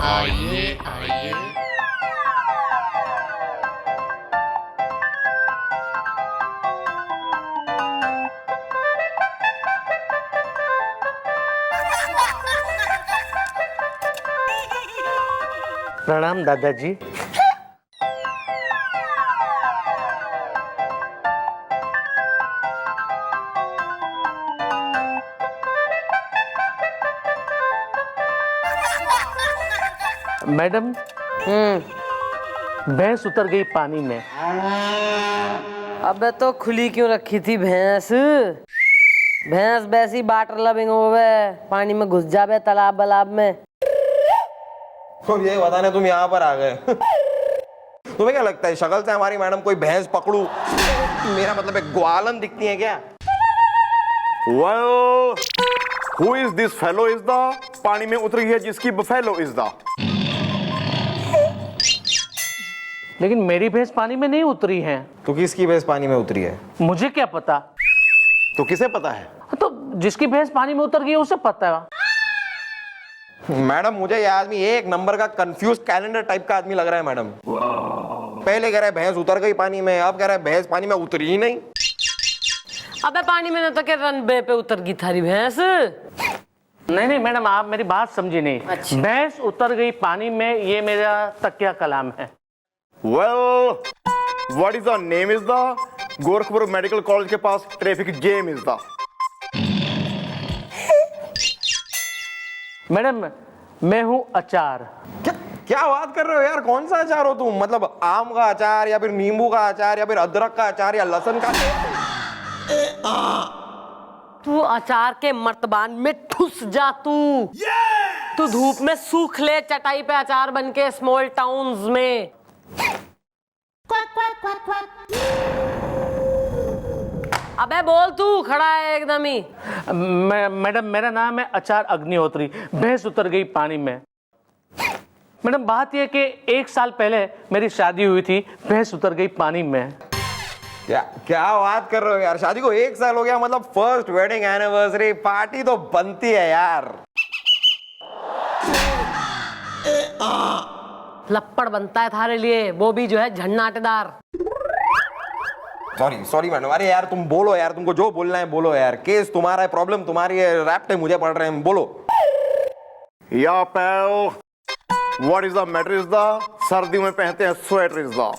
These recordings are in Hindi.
आइए आइए। प्रणाम दादाजी। मैडम भैंस उतर गई पानी में। अबे तो खुली क्यों रखी थी भैंस? भैंस वैसी वाटर लविंग होवे, पानी में घुस जावे तालाब बलाब में। तुम ये बताने तुम यहाँ पर आ गए। तुम्हें क्या लगता है शक्ल से हमारी मैडम कोई भैंस पकड़ू, मेरा मतलब एक ग्वालन दिखती है क्या? Well, who is this fellow is the पानी में उतर गई है जिसकी बफेलो is the। लेकिन मेरी भैंस पानी में नहीं उतरी है। तो किसकी भैंस पानी में उतरी है? मुझे क्या पता? तो किसे पता है? तो जिसकी भैंस पानी में उतर गई है उसे पता है। मैडम मुझे ये आदमी एक नंबर का कंफ्यूज कैलेंडर टाइप का आदमी लग रहा है मैडम। पहले कह रहा है भैंस उतर गई पानी में, अब कह रहा है भैंस पानी में उतरी ही नहीं। अबे पानी में न तो के रनवे पे उतर गई थारी भैंस। नहीं मैडम, आप मेरी बात समझी नहीं। अच्छा। भैंस उतर गई पानी में, ये मेरा तकिया कलाम है। Well, what is the name is the Gorakhpur medical college के पास traffic jam is the। Madam मैं हूँ अचार। क्या बात कर रहे हो यार? कौन सा अचार हो तुम? मतलब आम का अचार या फिर नींबू का अचार या फिर अदरक का अचार या लहसुन का? तू अचार के मर्तबान में ठुस जा तू। तू धूप में सूख ले चटाई पे अचार बन के स्मॉल टाउन्स में। अबे बोल, तू खड़ा है एकदम ही। मैडम मेरा नाम है अचार अग्निहोत्री। भैंस उतर गई पानी में। मैडम बात यह कि 1 साल पहले मेरी शादी हुई थी, भैंस उतर गई पानी में। क्या क्या बात कर रहे हो यार? शादी को 1 साल हो गया, मतलब फर्स्ट वेडिंग एनिवर्सरी पार्टी तो बनती है यार। लप्पड़ बनता है थारे लिए, वो भी जो है झन्नाटेदार। Sorry madam. अरे यार तुम बोलो यार, तुमको जो बोलना है बोलो यार। केस तुम्हारा है, प्रॉब्लम तुम्हारी है, रैप्ट मुझे पड़ रहे हैं, बोलो। या पैल, what is the matter is the सर्दियों में पहनते हैं sweater is the।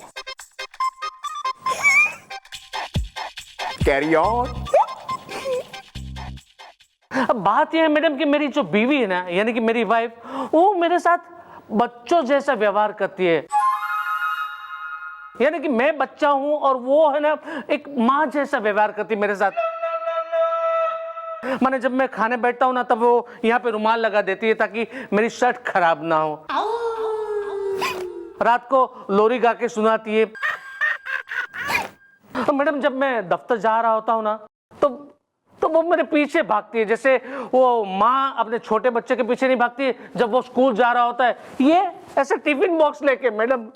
Carry on. अब बात यह है मैडम कि मेरी जो बीवी है ना, यानी कि मेरी वाइफ, वो मेरे साथ बच्चों जैसा व्यवहार करती है। यानी कि मैं बच्चा हूं और वो है ना एक माँ जैसा व्यवहार करती है मेरे साथ। माने जब मैं खाने बैठता हूं ना, तब वो यहाँ पे रुमाल लगा देती है ताकि मेरी शर्ट खराब ना हो। रात को लोरी गा के सुनाती है। तो मैडम जब मैं दफ्तर जा रहा होता हूँ ना, तो वो मेरे पीछे भागती है, जैसे वो माँ अपने छोटे बच्चे के पीछे नहीं भागती है जब वो स्कूल जा रहा होता है। ये ऐसे टिफिन बॉक्स लेके मैडम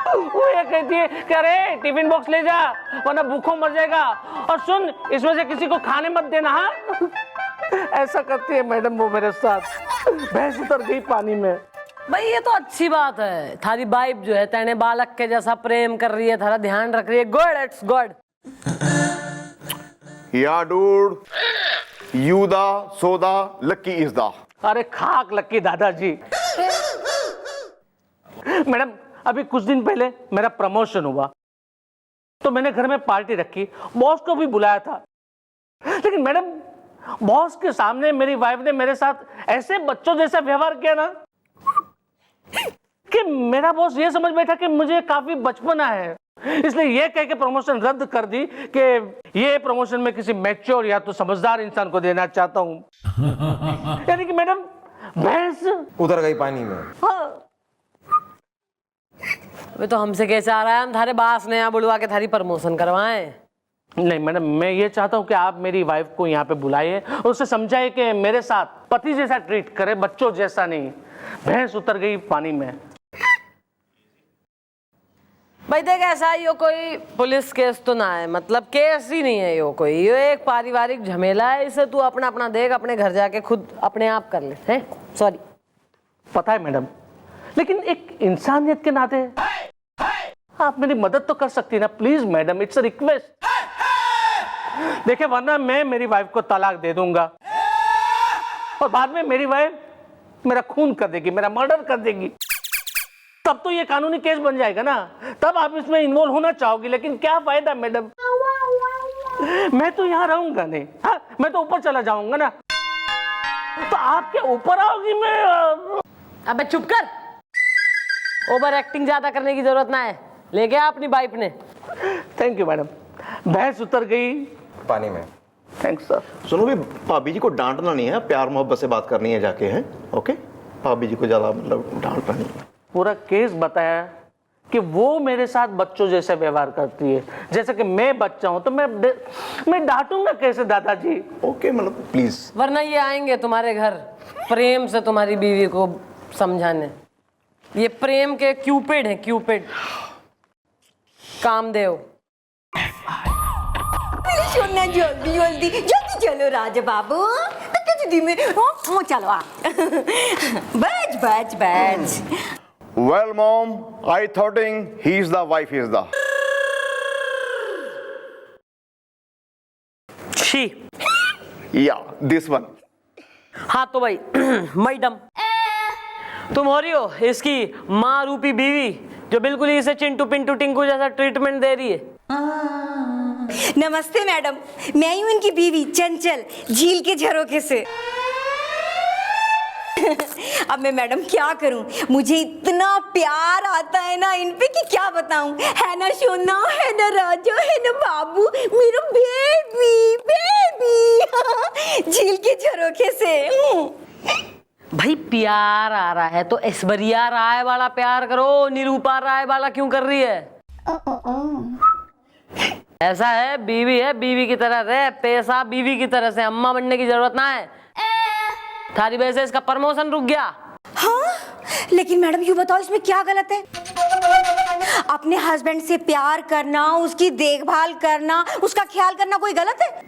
वो ये कहती है कि अरे टिफिन बॉक्स ले जा वरना भूखों मर जाएगा, और सुन इसमें से किसी को खाने मत देना। हाँ ऐसा करती है मैडम वो मेरे साथ। भैंस उतर गई पानी में। भाई ये तो अच्छी बात है, थारी वाइफ जो है तेने बालक के जैसा प्रेम कर रही है, थारा ध्यान रख रही है। Good, it's good. या डूड, यू दा सोदा लक्की इज दा। अरे खाक लक्की दादाजी। मैडम अभी कुछ दिन पहले मेरा प्रमोशन हुआ, तो मैंने घर में पार्टी रखी, बॉस को भी बुलाया था। लेकिन मैडम बॉस के सामने मेरी वाइफ ने मेरे साथ ऐसे बच्चों जैसा व्यवहार किया ना कि मेरा बॉस ये समझ बैठा कि मुझे काफी बचपना है, इसलिए ये कह के प्रमोशन रद्द कर दी कि ये प्रमोशन में किसी मैच्योर या तो समझदार इंसान को देना चाहता हूं। यानी कि मैडम भैंस उतर गई पानी में। हाँ। वे तो हमसे कैसे आ रहा है, हम थारे बास ने यहाँ बुलवा के थारी प्रमोशन करवाएं। नहीं मैडम, मैं ये चाहता हूँ कि आप मेरी वाइफ को यहाँ पे बुलाइए और उसे समझाइए कि मेरे साथ पति जैसा ट्रीट करे, बच्चों जैसा नहीं। भैंस उतर गई पानी में। भाई देख, ऐसा यो कोई पुलिस केस तो ना है, मतलब केस ही नहीं है यो कोई, यो एक पारिवारिक झमेला है। इसे तू अपना अपना देख, अपने घर जाके खुद अपने आप कर ले। हैं सॉरी। पता है मैडम, लेकिन एक इंसानियत के नाते आप मेरी मदद तो कर सकती है ना, please madam, it's a request. देखिए वरना मैं मेरी वाइफ को तलाक दे दूंगा और बाद में मेरी वाइफ मेरा खून कर देगी, मेरा मर्डर कर देगी, तब तो ये कानूनी केस बन जाएगा ना, तब आप इसमें इन्वॉल्व होना चाहोगी, लेकिन क्या फायदा मैडम, मैं तो यहाँ रहूंगा नहीं, हाँ मैं तो ऊपर चला जाऊंगा ना, तो आपके ऊपर आओगी मैं। अबे चुप कर, ओवर एक्टिंग ज्यादा करने की जरूरत ना है, ले गया अपनी वाइफ ने। थैंक यू मैडम, भैंस उतर गई पानी में। Thanks sir. सुनो भी, भाभी जी को डांटना नहीं है, प्यार मोहब्बत से बात करनी है जाके, हैं ओके? भाभी जी को ज्यादा मतलब डांटना नहीं है। पूरा केस बताया कि वो मेरे साथ बच्चों जैसे व्यवहार करती है, जैसे कि मैं बच्चा हूं, तो मैं डांटूंगा कैसे दादाजी? ओके मतलब प्लीज। वरना ये आएंगे तुम्हारे घर प्रेम से तुम्हारी बीवी को समझाने, ये प्रेम के क्यूपिड हैं, क्यूपिड, कामदेव। सोना जल्दी जल्दी जल्दी चलो राजा बाबू, में चलो आ बैठ बैठ बैठ। Well, Mom, I thought he's the wife is the. छी। Yeah, this one. हाँ तो भाई मैडम, तुम हो रही हो इसकी माँ रूपी बीवी, जो बिल्कुल ही इसे चिंटू पिंटू टिंकू जैसा ट्रीटमेंट दे रही है। नमस्ते मैडम, मैं ही उनकी बीवी चंचल, झील के झरोखे से। अब मैं मैडम क्या करूं, मुझे इतना प्यार आता है ना इन पे कि क्या बताऊं। है ना सोना, है ना राजा, है ना बाबू, मेरा बेबी बेबी झील के झरोखे से। भाई प्यार आ रहा है तो ऐश्वर्या राय वाला प्यार करो, निरूपा राय वाला क्यों कर रही है? ऐसा है, बीवी है, बीवी की तरह रहे, पैसा बीवी की तरह से, अम्मा बनने की जरूरत ना है। थारी वजह से इसका प्रमोशन रुक गया। हाँ, लेकिन मैडम यूँ बताओ इसमें क्या गलत है? अपने हस्बैंड से प्यार करना, उसकी देखभाल करना, उसका ख्याल करना कोई गलत है?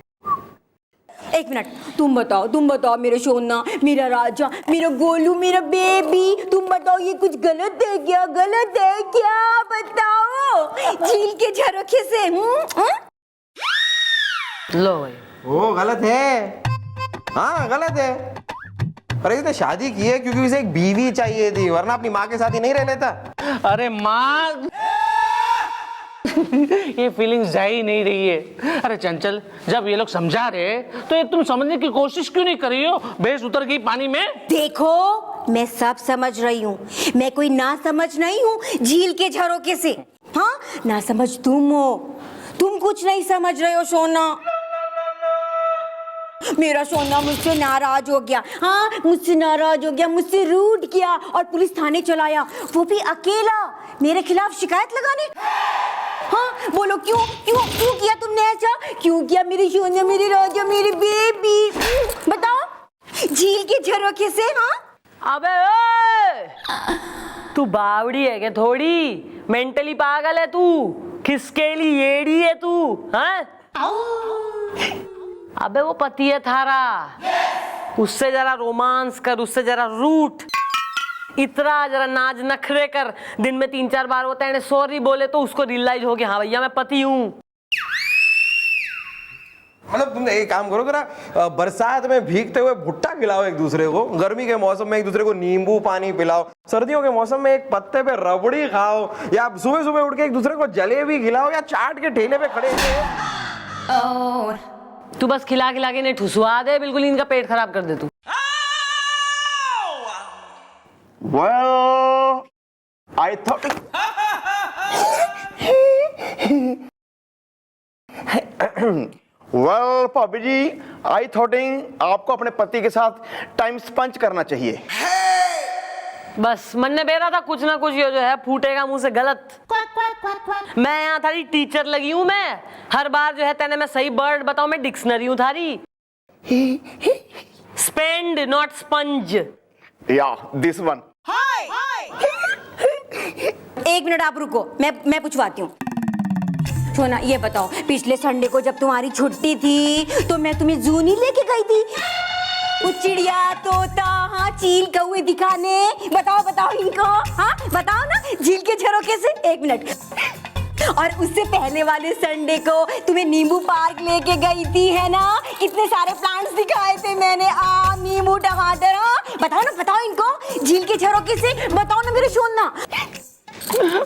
एक मिनट, तुम बताओ मेरे सोना, मेरा राजा, मेरा गोलू, मेरा बेबी, तुम बताओ ये कुछ गलत है क्या? गलत है क्या? बताओ। झील के झरोखे से। लो भाई, वो गलत है, हाँ गलत है, पर इसने शादी की है क्योंकि उसे एक बीवी चाहिए थी, वरना अपनी माँ के साथ ही नहीं रह लेता। अरे माँ ये फीलिंग्स जा ही नहीं रही है। अरे चंचल, जब ये लोग समझा रहे तो ये तुम समझने की कोशिश क्यों नहीं कर रही हो? भैंस उतर गई पानी में। देखो मैं सब समझ रही हूँ, मैं कोई ना समझ नहीं हूँ झील के झरोखे से। हाँ, ना समझ तुम हो, तुम कुछ नहीं समझ रहे हो सोना। मेरा सोना मुझसे नाराज हो गया, हाँ मुझसे नाराज हो गया, मुझसे रूठ किया और पुलिस थाने चलाया, वो भी अकेला, मेरे खिलाफ शिकायत लगाने। हाँ बोलो क्यों क्यों क्यों किया तुमने ऐसा? क्यों किया मेरी सोना, मेरी राजा, मेरी बेबी? बताओ। झील के झरोखे से। हाँ अबे ओए, तू बावड़ी है क्या थोड़ी? मेंटली पागल है तू? खिसकेली येड़ी है तू? हाँ? अबे वो पति है थारा, उससे जरा रोमांस कर, उससे जरा रूठ, इतना जरा नाज नखरे कर, दिन में 3-4 बार होता है, सॉरी बोले तो उसको रियलाइज हो कि हाँ भैया मैं पति हूँ। मतलब तुम एक काम करो, जरा बरसात में भीगते हुए भुट्टा खिलाओ एक दूसरे को, गर्मी के मौसम में एक दूसरे को नींबू पानी पिलाओ, सर्दियों के मौसम में एक पत्ते पे रबड़ी खाओ, या सुबह सुबह उठ के एक दूसरे को जलेबी खिलाओ, या चाट के ठेले पे खड़े हो। तू बस खिला खिला के नहीं ठुसवा दे, बिल्कुल इनका पेट खराब कर दे तू। Well, I thought. Well, भाभी जी, I thought आपको अपने पति के साथ टाइम स्पेंड करना चाहिए। बस मन ने बेरा था कुछ ना कुछ, ये जो है फूटेगा मुंह से गलत। मैं यहाँ थारी टीचर लगी हूँ, मैं हर बार जो है तेने मैं सही वर्ड बताऊं, मैं डिक्शनरी हूँ थारी। Spend not sponge. या दिस वन। एक मिनट आप रुको, मैं पूछवाती हूँ। सोना ये बताओ, पिछले संडे को जब तुम्हारी छुट्टी थी तो मैं तुम्हें जू नहीं लेके गई थी? वो चिड़िया तोता, हाँ चील कौए दिखाने। बताओ बताओ इनको, हाँ बताओ ना, झील के झरोखे से। एक मिनट, और उससे पहले वाले संडे को तुम्हें नींबू पार्क लेके गई थी, है ना? कितने सारे प्लांट्स दिखाए थे मैंने, आम, नींबू, टमाटर। हाँ बताओ ना, बताओ इनको, झील के झरोखे से बताओ ना मेरे सोना।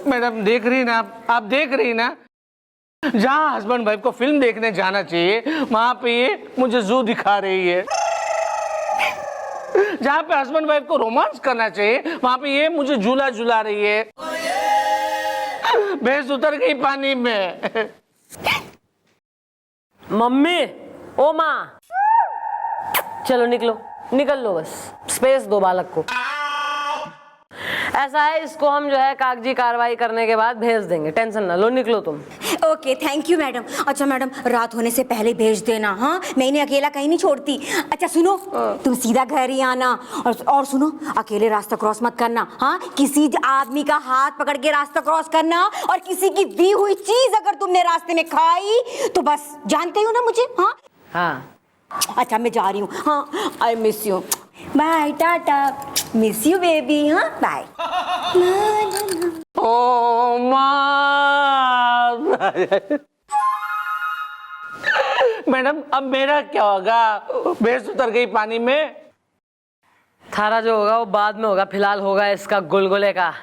मैडम देख रही ना आप देख रही ना, जहाँ हस्बैंड वाइफ को फिल्म देखने जाना चाहिए वहां पे ये मुझे जू दिखा रही है। जहाँ पे हस्बैंड वाइफ को रोमांस करना चाहिए वहां पे ये मुझे झूला झूला रही है। भैंस उतर गई पानी में। मम्मी, ओ माँ, चलो निकलो, निकल लो, बस स्पेस दो बालक को। ऐसा है, इसको हम जो है कागजी कार्रवाई करने के बाद भेज देंगे, टेंशन ना लो, निकलो तुम। Okay, thank you madam. अच्छा मैडम, रात होने से पहले भेज देना, हाँ? मैं इन्हें अकेला कहीं नहीं छोड़ती। अच्छा सुनो, तुम सीधा घर ही आना, और सुनो, अकेले रास्ता क्रॉस मत करना, हाँ? किसी आदमी का हाथ पकड़ के रास्ता क्रॉस करना, और किसी की दी हुई चीज अगर तुमने रास्ते में खाई तो बस जानते हो ना मुझे, हाँ? हाँ, अच्छा मैं जा रही हूँ, हाँ? I miss you, bye, ta-ta, miss you baby, हाँ बाय। ओ माँ। मैडम अब मेरा क्या होगा? भैंस उतर गई पानी में। थारा जो होगा वो बाद में होगा, फिलहाल होगा इसका गुलगुले का,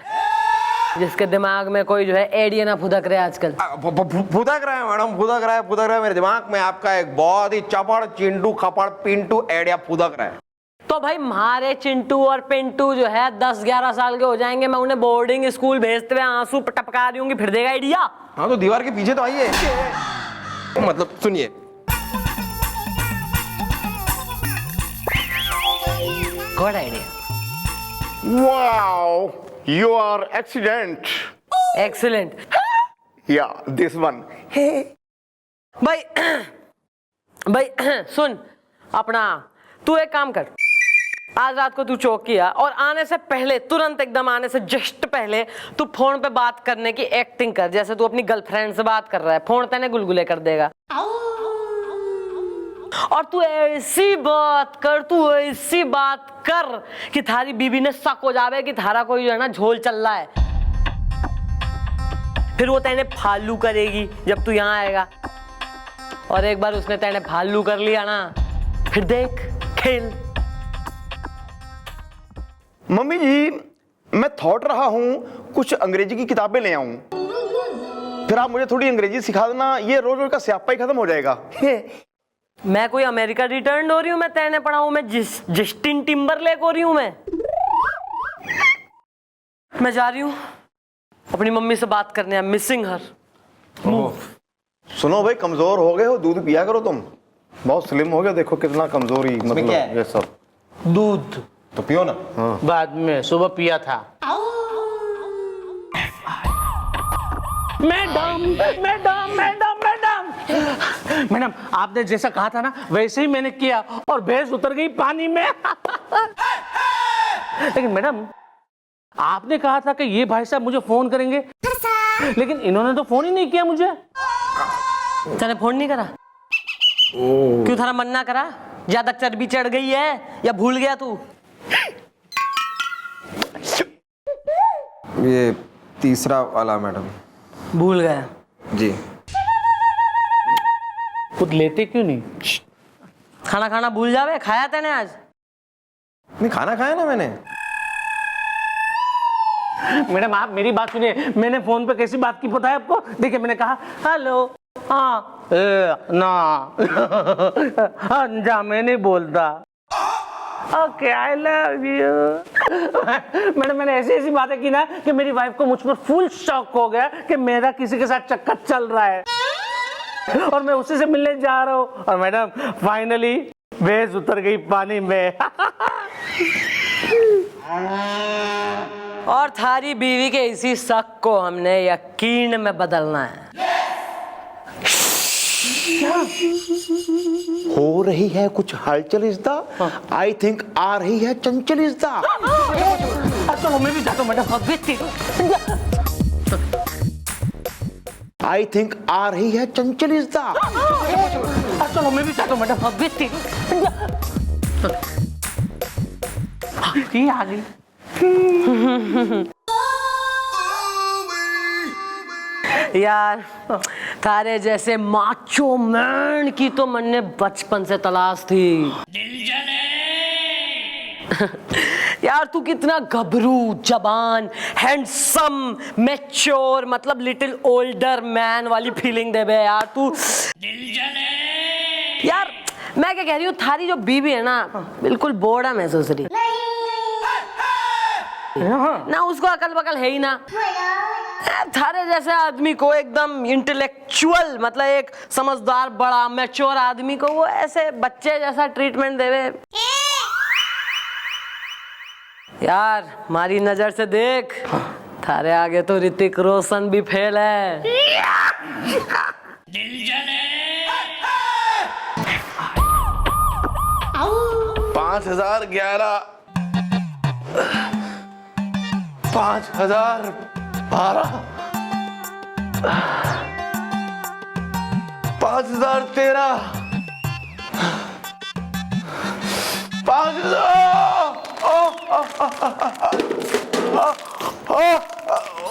जिसके दिमाग में कोई जो है एडिया ना फुदक रहे आजकल। फुदक रहा है मैडम, फुदक रहा है मेरे दिमाग में। आपका एक बहुत ही चपड़ चिंटू खपड़ पिंटू आइडिया फुदक रहा है। तो भाई हमारे चिंटू और पिंटू जो है 10-11 साल के हो जाएंगे, मैं उन्हें बोर्डिंग स्कूल भेजते हुए आंसू टपका रही हूँ, फिर देगा आइडिया। हाँ तो दीवार के पीछे तो आइए। मतलब सुनिए, good idea. Wow, you are accident. Excellent. Yeah, this one. भाई भाई सुन, अपना तू एक काम कर, आज रात को तू चौकी आ, और आने से पहले, तुरंत एकदम आने से जस्ट पहले तू फोन पे बात करने की एक्टिंग कर, जैसे तू अपनी गर्लफ्रेंड से बात कर रहा है। फोन तेने गुलगुले कर देगा, और तू ऐसी बात कर कि थारी बीबी ने शक हो जावे कि थारा कोई जो है ना झोल चल रहा है। फिर वो तेने फालू करेगी जब तू यहाँ आएगा, और एक बार उसने तेने फालू कर लिया ना, फिर देख खेल। मम्मी जी, मैं थॉट रहा हूँ कुछ अंग्रेजी की किताबें ले आऊं, फिर आप मुझे थोड़ी अंग्रेजी सिखा देना, ये रोज रोज का स्यापा ही खत्म हो जाएगा। मैं कोई अमेरिका रिटर्न हो रही हूँ, मैं तेने पढ़ाऊं, मैं जस्टिन टिम्बरलेक हो रही हूँ। मैं जा रही हूँ अपनी मम्मी से बात करने, आई मिसिंग हर। सुनो भाई, कमजोर हो गए हो, दूध पिया करो तुम, बहुत स्लिम हो गया, देखो कितना कमजोरी, मतलब क्या है? ये सब। दूध तो पियो ना। बाद में, सुबह पिया था। Madam madam madam madam madam, आपने जैसा कहा था ना वैसे ही मैंने किया, और भैंस उतर गई पानी में। लेकिन मैडम, आपने कहा था कि ये भाई साहब मुझे फोन करेंगे, लेकिन इन्होंने तो फोन ही नहीं किया मुझे। तेने फोन नहीं करा? क्यों, थारा मन ना करा? ज्यादा चर्बी चढ़ गई है या भूल गया तू? ये तीसरा वाला मैडम। भूल गया जी। खुद लेते क्यों नहीं? खाना खाना भूल जावे, खाया तेने आज? नहीं, खाना खाया ना मैंने। मैडम आप मेरी बात सुनिए, मैंने फोन पे कैसी बात की पता है आपको? देखिए, मैंने कहा हेलो, हाँ ना जा, मैं नहीं बोलता okay I love you. Madam मैंने ऐसी ऐसी बातें की ना कि मेरी वाइफ को मुझ पर फुल शॉक हो गया कि मेरा किसी के साथ चक्कर चल रहा है, और मैं उसी से मिलने जा रहा हूँ, और मैडम फाइनली भैंस उतर गई पानी में। और थारी बीवी के इसी शक को हमने यकीन में बदलना है। हो रही है कुछ हलचल इज़दा, आई थिंक आ रही है चंचल इज़दा। चलो मैं भी जाता हूँ मैडम। आई थिंक आ रही है चंचल इज़दा। चलो मैं भी जाता हूँ मैडम। ये आ गई। यार थारे जैसे माचो मैन की तो मैंने बचपन से तलाश थी। यार तू कितना गबरू, जवान, हैंडसम, मैच्योर, मतलब लिटिल ओल्डर मैन वाली फीलिंग दे बे यार तू। यार मैं क्या कह रही हूँ, थारी जो बीवी है ना बिल्कुल बोर्डम है सुसरी ना, उसको अकल बकल है ही ना। थारे जैसे आदमी को एकदम इंटेलेक्चुअल, मतलब एक समझदार बड़ा मैच्योर आदमी को वो ऐसे बच्चे जैसा ट्रीटमेंट देवे। यार हमारी नजर से देख, थारे आगे तो ऋतिक रोशन भी फेल है। 5011 5012 5013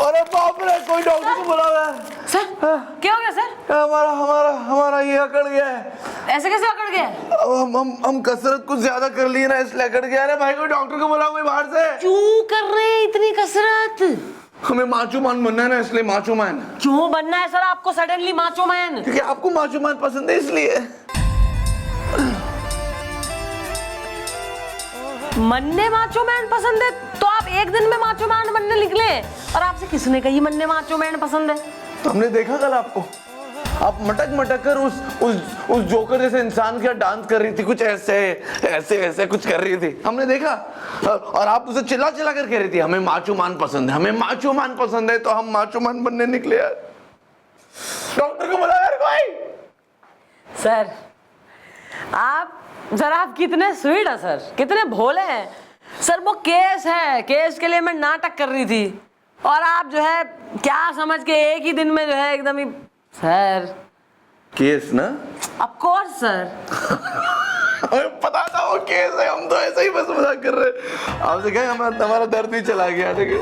अरे बाप रे, कोई डॉक्टर को बुलाया है। सर क्या हो गया सर? हमारा हमारा हमारा ये अकड़ गया है। ऐसे कैसे अकड़ गया? अब हम कसरत कुछ ज्यादा कर लिए ना, इसलिए अकड़ गया। अरे भाई कोई डॉक्टर को बुलाओ कोई बाहर से। क्यों कर रहे हैं इतनी कसरत? हमें माचो मैन बनना है ना, इसलिए माचो मैन। क्यों बनना है सर आपको सडनली माचो मैन? क्योंकि आपको माचो मैन पसंद है इसलिए। मन्ने माचो मैन पसंद है तो आप एक दिन में माचो मैन बनने निकले, और आपसे किसने कही मन्ने माचो मैन पसंद है? तो हमने देखा कल आपको, आप मटक कर उस जोकर जैसे इंसान के साथ डांस कर रही थी, कुछ ऐसे ऐसे ऐसे कुछ कर रही थी, हमने देखा। और आप उसे चिल्ला चिल्ला कर कह रही थी हमें माचो मैन पसंद है, हमें माचो मैन पसंद है। तो हम माचो मैन बनने निकले यार। डॉक्टर को बुलाओ यार कोई। सर आप कितने स्वीट है सर, कितने भोले हैं सर। वो केस है, केस के लिए मैं नाटक कर रही थी, और आप जो है क्या समझ के एक ही दिन में जो है एकदम ही। सर केस ना? Of course sir. हमें पता था वो केस है, हम तो ऐसे ही बस मजाक कर रहे। आपसे कहें हमारा दर्द भी चला गया, ठीक है,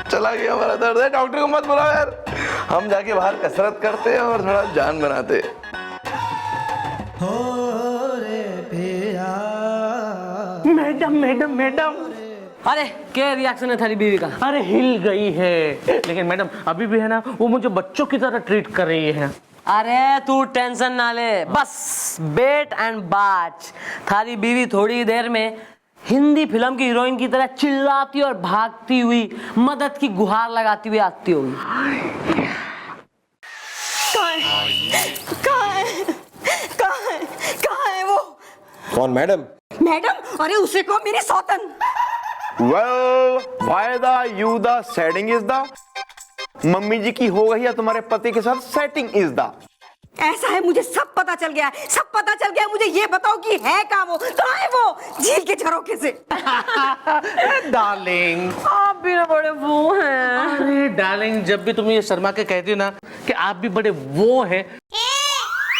चला गया हमारा दर्द है। डॉक्टर को मत बुलाओ यार, हम जाके बाहर कसरत करते हैं और थोड़ा जान बनाते हैं। Madam madam madam. अरे क्या रिएक्शन है थारी बीवी का? अरे हिल गई है, लेकिन मैडम अभी भी है ना, वो मुझे बच्चों की तरह ट्रीट कर रही है। अरे तू टेंशन ना ले, बस वेट एंड वॉच। थारी बीवी थोड़ी देर में हिंदी फिल्म की हीरोइन की तरह चिल्लाती और भागती हुई, मदद की गुहार लगाती हुई आती होगी। कहाँ है वो? कौन मैडम? मैडम? अरे उसे को मेरी सौतन। Well, why the you the setting is the mummy ji की हो गई या तुम्हारे पति के साथ सेटिंग इज द। ऐसा है, मुझे सब पता चल गया है, सब पता चल गया। मुझे ये बताओ कि है कहाँ वो? कहाँ है वो? झील के झरोखे से। डार्लिंग, आप भी ना बड़े वो हैं। अरे डार्लिंग, जब भी तुम ये शर्मा के कहती हो ना कि आप भी बड़े वो हैं,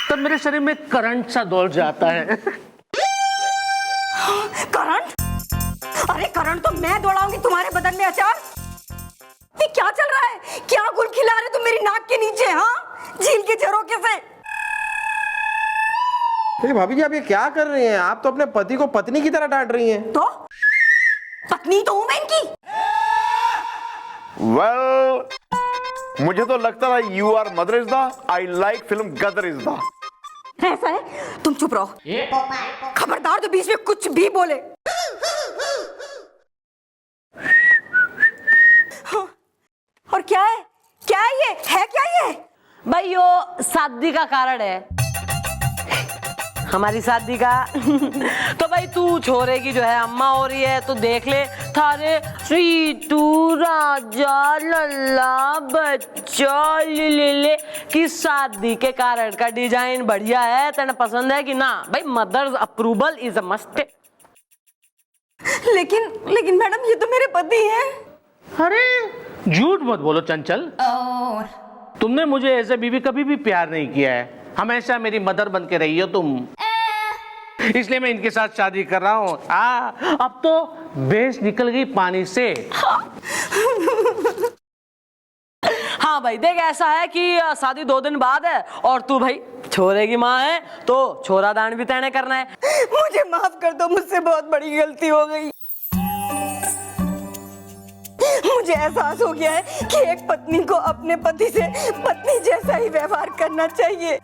तब मेरे शरीर में करंट सा दौड़ जाता है। करंट? अरे करंट तो मैं दौड़ाऊंगी तुम्हारे बदन में। अचार ये क्या चल रहा है? क्या गुल खिला रहे तुम मेरी नाक के नीचे? हाँ, झील के झरोखे से। अरे भाभी जी, आप ये क्या कर रही हैं? आप तो अपने पति को पत्नी की तरह डांट रही हैं। तो पत्नी तो हूं मैं इनकी। Well, मुझे तो लगता था you are mother is the, I like film Gadar is the. ऐसा है, तुम चुप रहो। खबरदार जो बीच में कुछ भी बोले। और क्या है? क्या है ये? है क्या ये? भाई यो शादी का कारण है, हमारी शादी का। तो भाई तू छोरे की जो है अम्मा हो रही है, तो देख ले थारे सीटू राजा लल्ला बच्चा ले की शादी के कारण का डिजाइन बढ़िया है, तेने पसंद है कि ना? भाई mother's approval is a must. लेकिन मैडम ये तो मेरे पति हैं। अरे झूठ मत बोलो चंचल, तुमने मुझे एज ए बीवी कभी भी प्यार नहीं किया है, हमेशा मेरी मदर बन के रही हो तुम। इसलिए मैं इनके साथ शादी कर रहा हूँ। अब तो भैंस निकल गई पानी से। हाँ भाई देख, ऐसा है कि शादी 2 दिन बाद है और तू भाई छोरे की माँ है, तो छोरा दान भी तैने करना है। मुझे माफ कर दो, मुझसे बहुत बड़ी गलती हो गई। मुझे एहसास हो गया है कि एक पत्नी को अपने पति से पत्नी जैसा ही व्यवहार करना चाहिए,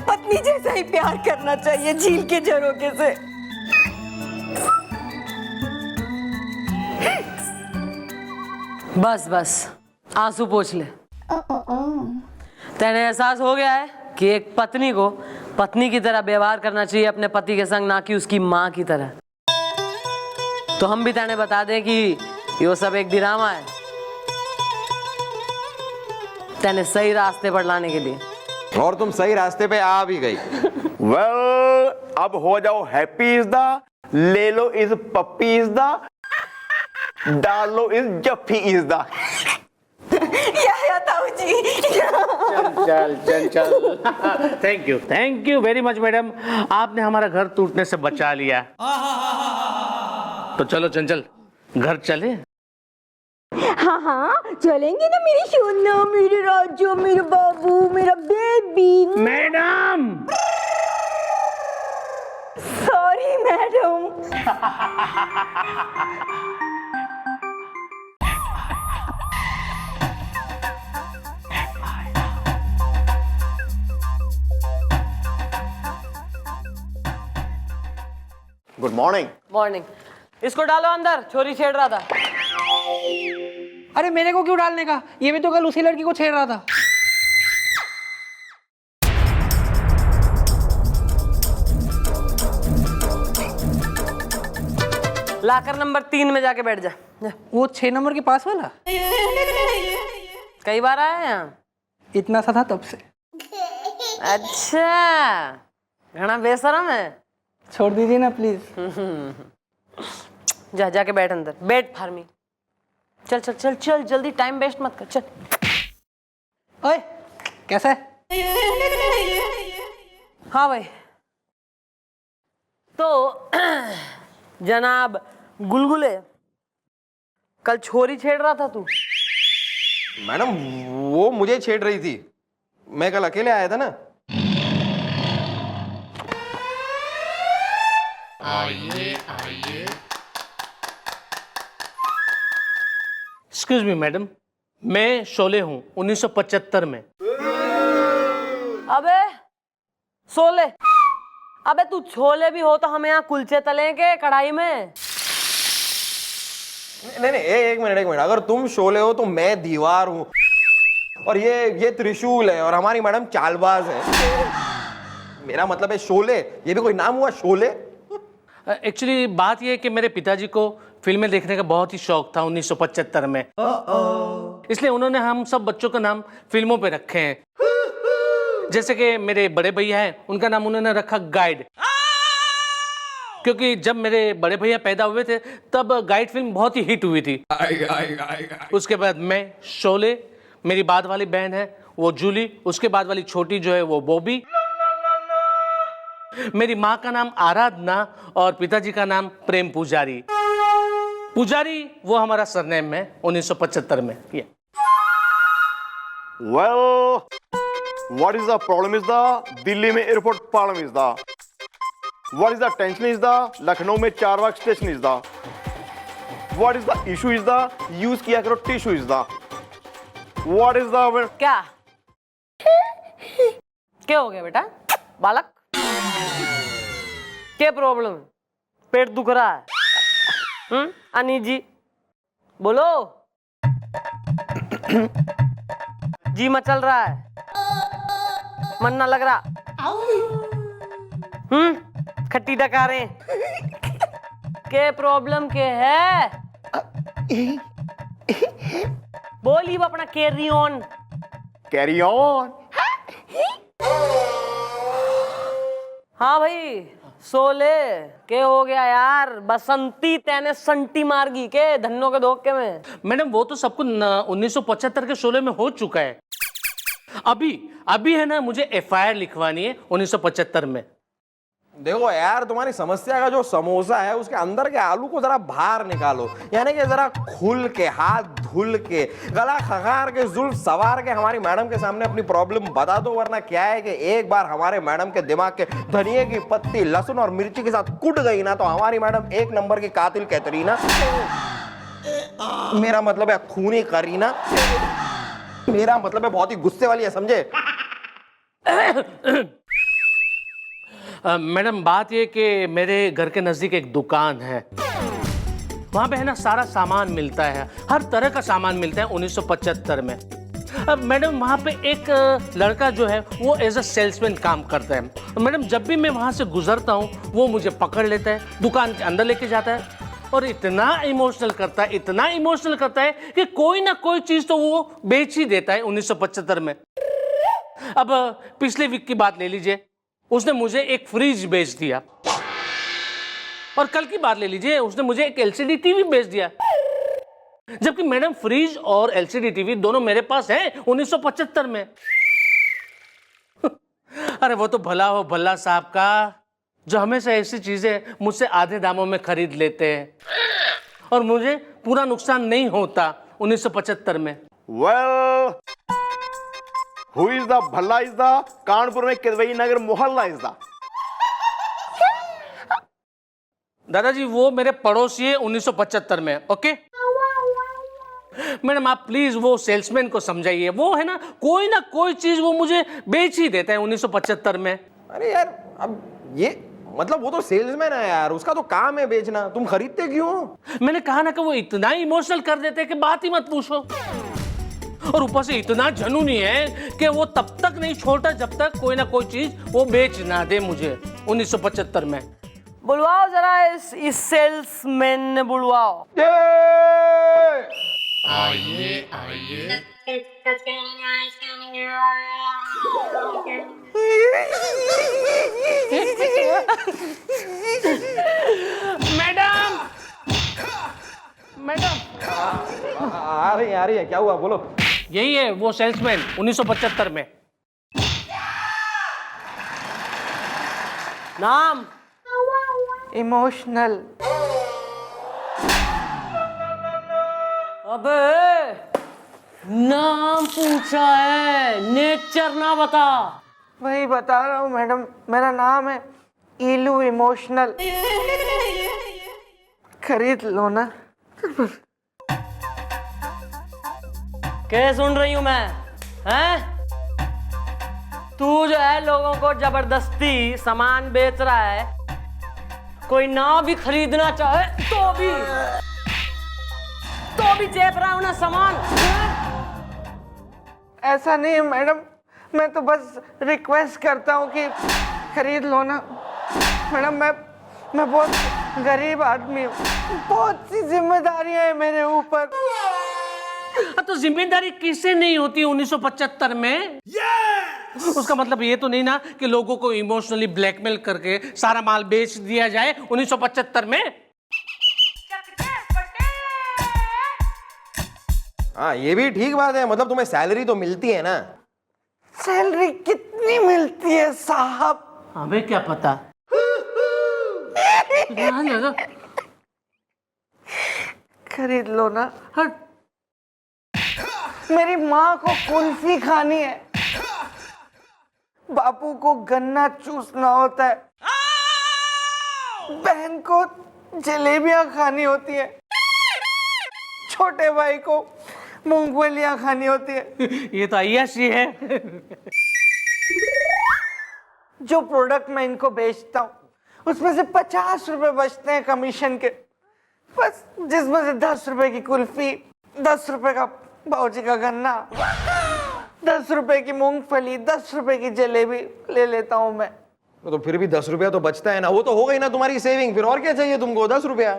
पत्नी जैसा ही प्यार करना चाहिए, झील के झरोखे से। बस बस आंसू पोंछ ले। तेने एहसास हो गया है कि एक पत्नी को पत्नी की तरह व्यवहार करना चाहिए अपने पति के संग, ना कि उसकी माँ की तरह। तो हम भी तेने बता दें कि ये सब एक ड्रामा है, तेने सही रास्ते पर लाने के लिए। और तुम सही रास्ते पे आ भी गई। वेल अब हो जाओ हैप्पी इज द, ले लो इज पप्पी इज द, डालो इज जफ्फी इज द। या ताऊ जी। चल। Thank you very much madam, आपने हमारा घर टूटने से बचा लिया। तो चलो चंचल घर चले। हाँ हाँ चलेंगे ना मेरी सोना, मेरे राजू, मेरे बाबू, मेरा baby. Madam sorry madam. Good morning. Morning. इसको डालो अंदर, छोरी छेड़ रहा था। अरे मेरे को क्यों डालने का, ये भी तो कल उसी लड़की को छेड़ रहा था। लाकर नंबर 3 में जाके बैठ जा। वो 6 नंबर के पास वाला कई बार आया यहाँ? इतना सा था तब से। अच्छा घना बेशरम है। छोड़ दीजिए ना प्लीज। जा जाके बैठ अंदर, बैठ फार्मी। चल चल चल चल जल्दी, टाइम वेस्ट मत कर, चल। ओए कैसा है? हाँ भाई, तो जनाब गुलगुले, कल छोरी छेड़ रहा था तू। मैडम वो मुझे छेड़ रही थी, मैं कल अकेले आया था ना। एक्सक्यूज मी मैडम, मैं शोले हूँ 1975 में। अबे सोले, अबे तू छोले भी हो तो हमें यहाँ कुलचे तलेंगे कढ़ाई में। नहीं एक मिनट, अगर तुम शोले हो तो मैं दीवार हूँ, और ये त्रिशूल है, और हमारी मैडम चालबाज है। मेरा मतलब है शोले, ये भी कोई नाम हुआ शोले? एक्चुअली बात यह है कि मेरे पिताजी को फिल्में देखने का बहुत ही शौक था 1975 में। इसलिए उन्होंने हम सब बच्चों का नाम फिल्मों पे रखे हैं। जैसे कि मेरे बड़े भैया हैं, उनका नाम उन्होंने रखा गाइड, क्योंकि जब मेरे बड़े भैया पैदा हुए थे तब गाइड फिल्म बहुत ही हिट हुई थी। उसके बाद मैं शोले, मेरी बाद वाली बहन है वो जूली, उसके बाद वाली छोटी जो है वो बॉबी, मेरी माँ का नाम आराधना और पिताजी का नाम प्रेम पुजारी। पुजारी वो हमारा सरनेम है 1975 में। Well, what is the problem is the Delhi में airport problem is the, what is the tension is the Lucknow में Charbagh station is the, what is the issue is the use किया करो tissue is the, what is the क्या क्या हो गया बेटा बालक? क्या प्रॉब्लम है? पेट दुख रहा है? अनी जी बोलो। जी मचल रहा है, मन ना लग रहा, खट्टी डकारे, के प्रॉब्लम के है? बोली अपना कैरी ऑन। Carry on. हाँ भाई सोले के हो गया यार, बसंती तेने संटी मार गई के धन्नो के धोखे में। मैडम वो तो सबको 1975 के शोले में हो चुका है। अभी है ना, मुझे FIR लिखवानी है 1975 में। देखो यार, तुम्हारी समस्या का जो समोसा है उसके अंदर के आलू को जरा बाहर निकालो, यानी कि जरा खुल के, हाथ धुल के, गला खंगार के, जुल्फ सवार के हमारी मैडम के सामने अपनी प्रॉब्लम बता दो। वरना क्या है कि एक बार हमारे मैडम के दिमाग के धनिये की पत्ती लहसुन और मिर्ची के साथ कुट गई ना, तो हमारी मैडम एक नंबर की कातिल कैटरीना, मेरा मतलब है खूनी करीना, मेरा मतलब है बहुत ही गुस्से वाली है, समझे? मैडम बात ये कि मेरे घर के नजदीक एक दुकान है, वहां पे है ना सारा सामान मिलता है, हर तरह का सामान मिलता है 1975 में। अब मैडम वहां पे एक लड़का जो है वो एज अ सेल्समैन काम करता है। मैडम जब भी मैं वहां से गुजरता हूँ वो मुझे पकड़ लेता है, दुकान के अंदर लेके जाता है और इतना इमोशनल करता है, इतना इमोशनल करता है कि कोई ना कोई चीज तो वो बेच ही देता है 1975 में। अब पिछले वीक की बात ले लीजिए, उसने मुझे एक फ्रिज बेच दिया, और कल की बात ले लीजिए, उसने मुझे एक एलसीडी टीवी बेच दिया। जबकि मैडम फ्रिज और एलसीडी टीवी दोनों मेरे पास है 1975 में। अरे वो तो भला हो भल्ला साहब का, जो हमेशा ऐसी चीजें मुझसे आधे दामों में खरीद लेते हैं और मुझे पूरा नुकसान नहीं होता 1975 में। Well, who is the Bhalla is the Kanpur में किदवई नगर मोहल्ला is the दादाजी वो मेरे पड़ोसी है 1975 में। ओके मैडम आप प्लीज वो सेल्समैन को समझाइए, वो है ना कोई चीज वो मुझे बेच ही देता है 1975 में। अरे यार, अब ये मतलब वो तो सेल्समैन है यार, उसका तो काम है बेचना, तुम खरीदते क्यों? मैंने कहा ना कि वो इतना इमोशनल कर देते हैं कि बात ही मत पूछो, और ऊपर से इतना जुनूनी है कि वो तब तक नहीं छोड़ता जब तक कोई ना कोई चीज वो बेच ना दे मुझे 1975 में। बुलवाओ जरा इस सेल्समैन ने बुलवाओ। मैडम मैडम आ रही है, क्या हुआ बोलो? यही है वो सेल्समैन 1975 में। नाम इमोशनल। अबे नाम पूछा है, नेचर ना बता। वही बता रहा हूँ मैडम, मेरा नाम है इलू इमोशनल। खरीद लो ना। क्या सुन रही हूं मैं? हैं? तू जो है लोगों को जबरदस्ती सामान बेच रहा है, कोई ना भी खरीदना चाहे तो भी चेप रहा हूं ना सामान। ऐसा नहीं है मैडम, मैं तो बस रिक्वेस्ट करता हूँ कि खरीद लो ना। मैडम मैं बहुत गरीब आदमी हूँ, बहुत सी जिम्मेदारियां हैं मेरे ऊपर। तो जिम्मेदारी किसे नहीं होती 1975 में? उसका मतलब ये तो नहीं ना कि लोगों को इमोशनली ब्लैकमेल करके सारा माल बेच दिया जाए 1975 में। हाँ ये भी ठीक बात है, मतलब तुम्हें सैलरी तो मिलती है ना? सैलरी कितनी मिलती है साहब? हमें क्या पता। खरीद लो ना। हट। मेरी माँ को कुल्फी खानी है, बापू को गन्ना चूसना होता है, बहन को जलेबियां खानी होती है, छोटे भाई को मूंगफलियां खानी होती है। ये तो अय्याशी है। जो प्रोडक्ट मैं इनको बेचता हूँ उसमें से 50 रुपए बचते हैं कमीशन के, बस जिसमें से 10 रुपए की कुल्फी, 10 रुपए का बाबूजी का गन्ना, 10 रुपए की मूंगफली, 10 रुपए की जलेबी ले लेता हूँ मैं। तो फिर भी 10 रुपया तो बचता है ना, वो तो हो गई ना तुम्हारी सेविंग, फिर और क्या चाहिए तुमको? 10 रुपया।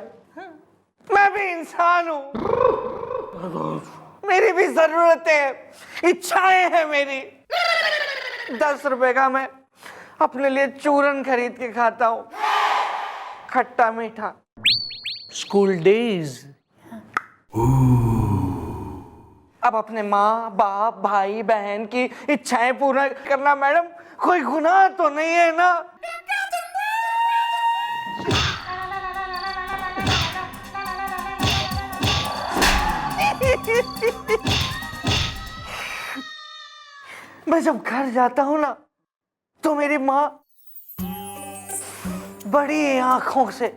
मैं भी इंसान हूँ, मेरी भी जरूरतें हैं, इच्छाएं हैं मेरी। 10 रुपए का मैं अपने लिए चूरन खरीद के खाता हूँ, खट्टा मीठा। School days. अब अपने माँ बाप भाई बहन की इच्छाएं पूरा करना मैडम कोई गुनाह तो नहीं है ना? मैं जब घर जाता हूँ ना तो मेरी माँ बड़ी आंखों से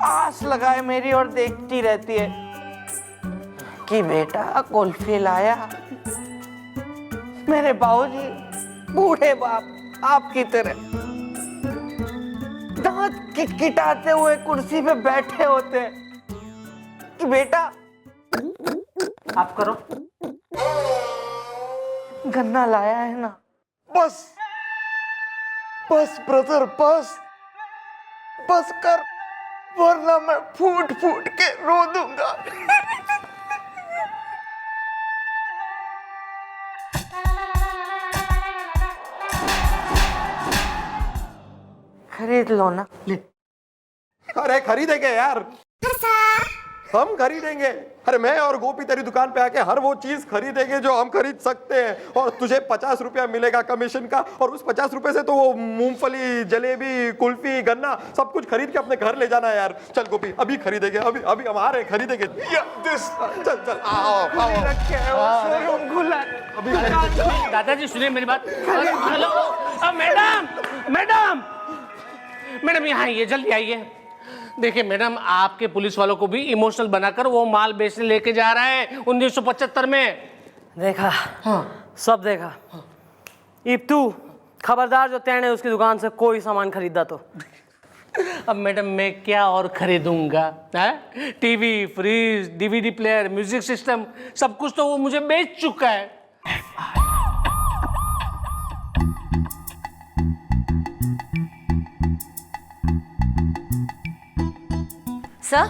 आस लगाए मेरी ओर देखती रहती है कि बेटा कुल्फी लाया। मेरे बाबूजी बूढ़े बाप आपकी तरह दांत किटकिटाते हुए कुर्सी पे बैठे होते हैं कि बेटा आप करो। गन्ना लाया है ना। बस बस ब्रदर, बस बस कर, वरना मैं फूट फूट के रो दूंगा। खरीद लो ना। अरे खरीदेंगे यार, हम खरीदेंगे। अरे मैं और गोपी तेरी दुकान पे आके हर वो चीज खरीदेंगे जो हम खरीद सकते हैं, और तुझे 50 रुपया मिलेगा कमीशन का, और उस 50 रुपए से तो वो मूंगफली, जलेबी, कुल्फी, गन्ना सब कुछ खरीद के अपने घर ले जाना है यार। चल गोपी, अभी खरीदेंगे, अभी अभी हम आ रहे हैं, खरीदेंगे। चल चल आओ शोरूम खुला है। अभी दादाजी सुनिए मेरी बात। हेलो मैडम, मैडम, मैडम यहाँ आइए, जल्दी आइए। देखिए मैडम, आपके पुलिस वालों को भी इमोशनल बनाकर वो माल बेचने लेके जा रहा है 1975 में। देखा? हाँ। सब देखा। इब तू खबरदार जो तेने उसकी दुकान से कोई सामान खरीदा तो। अब मैडम मैं क्या और खरीदूंगा? TV, fridge, DVD player, music system, सब कुछ तो वो मुझे बेच चुका है। सर,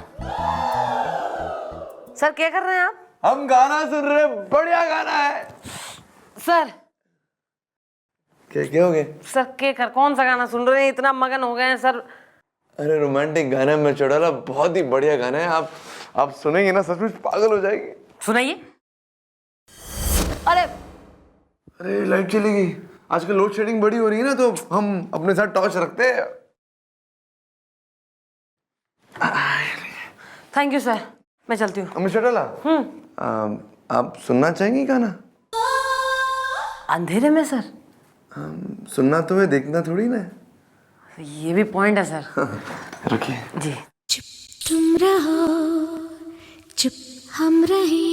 सर क्या कर रहे हैं आप? हम गाना सुन रहे, बढ़िया गाना है। सर क्या हो गया? सर क्या कर, कौन सा गाना सुन रहे हैं? इतना मगन हो गए हैं सर। अरे रोमांटिक गाना में चढ़ाला, बहुत ही बढ़िया गाना है। आप सुनेंगे ना, सचमुच पागल हो जाएगी। सुनाइए। अरे लाइट चली गई। आजकल लोड शेडिंग बड़ी हो रही है ना, तो हम अपने साथ टॉर्च रखते हैं। थैंक यू सर, मैं चलती हूँ। मिस्टर डाला, आप सुनना चाहेंगी गाना? अंधेरे में सर? सुनना तो है, देखना थोड़ी ना। ये भी पॉइंट है सर। रखिए जी। चुप तुम रहो, चुप हम रहे,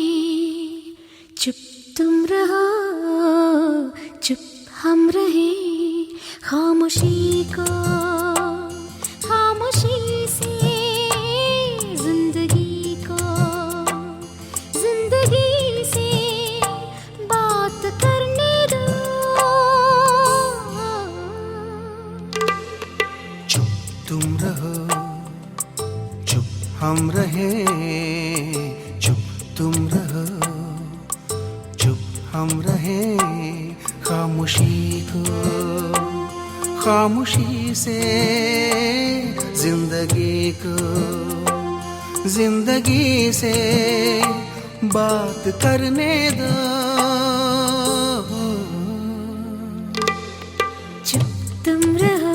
चुप तुम रहो, चुप हम रहे, खामोशी को खामोशी से जिंदगी को जिंदगी से बात करने दो। चुप तुम रहो, चुप हम रहे, चुप तुम रहो, चुप हम रहे, खामोशी को खामोशी से जिंदगी को जिंदगी से बात करने दो। चुप तुम रहो,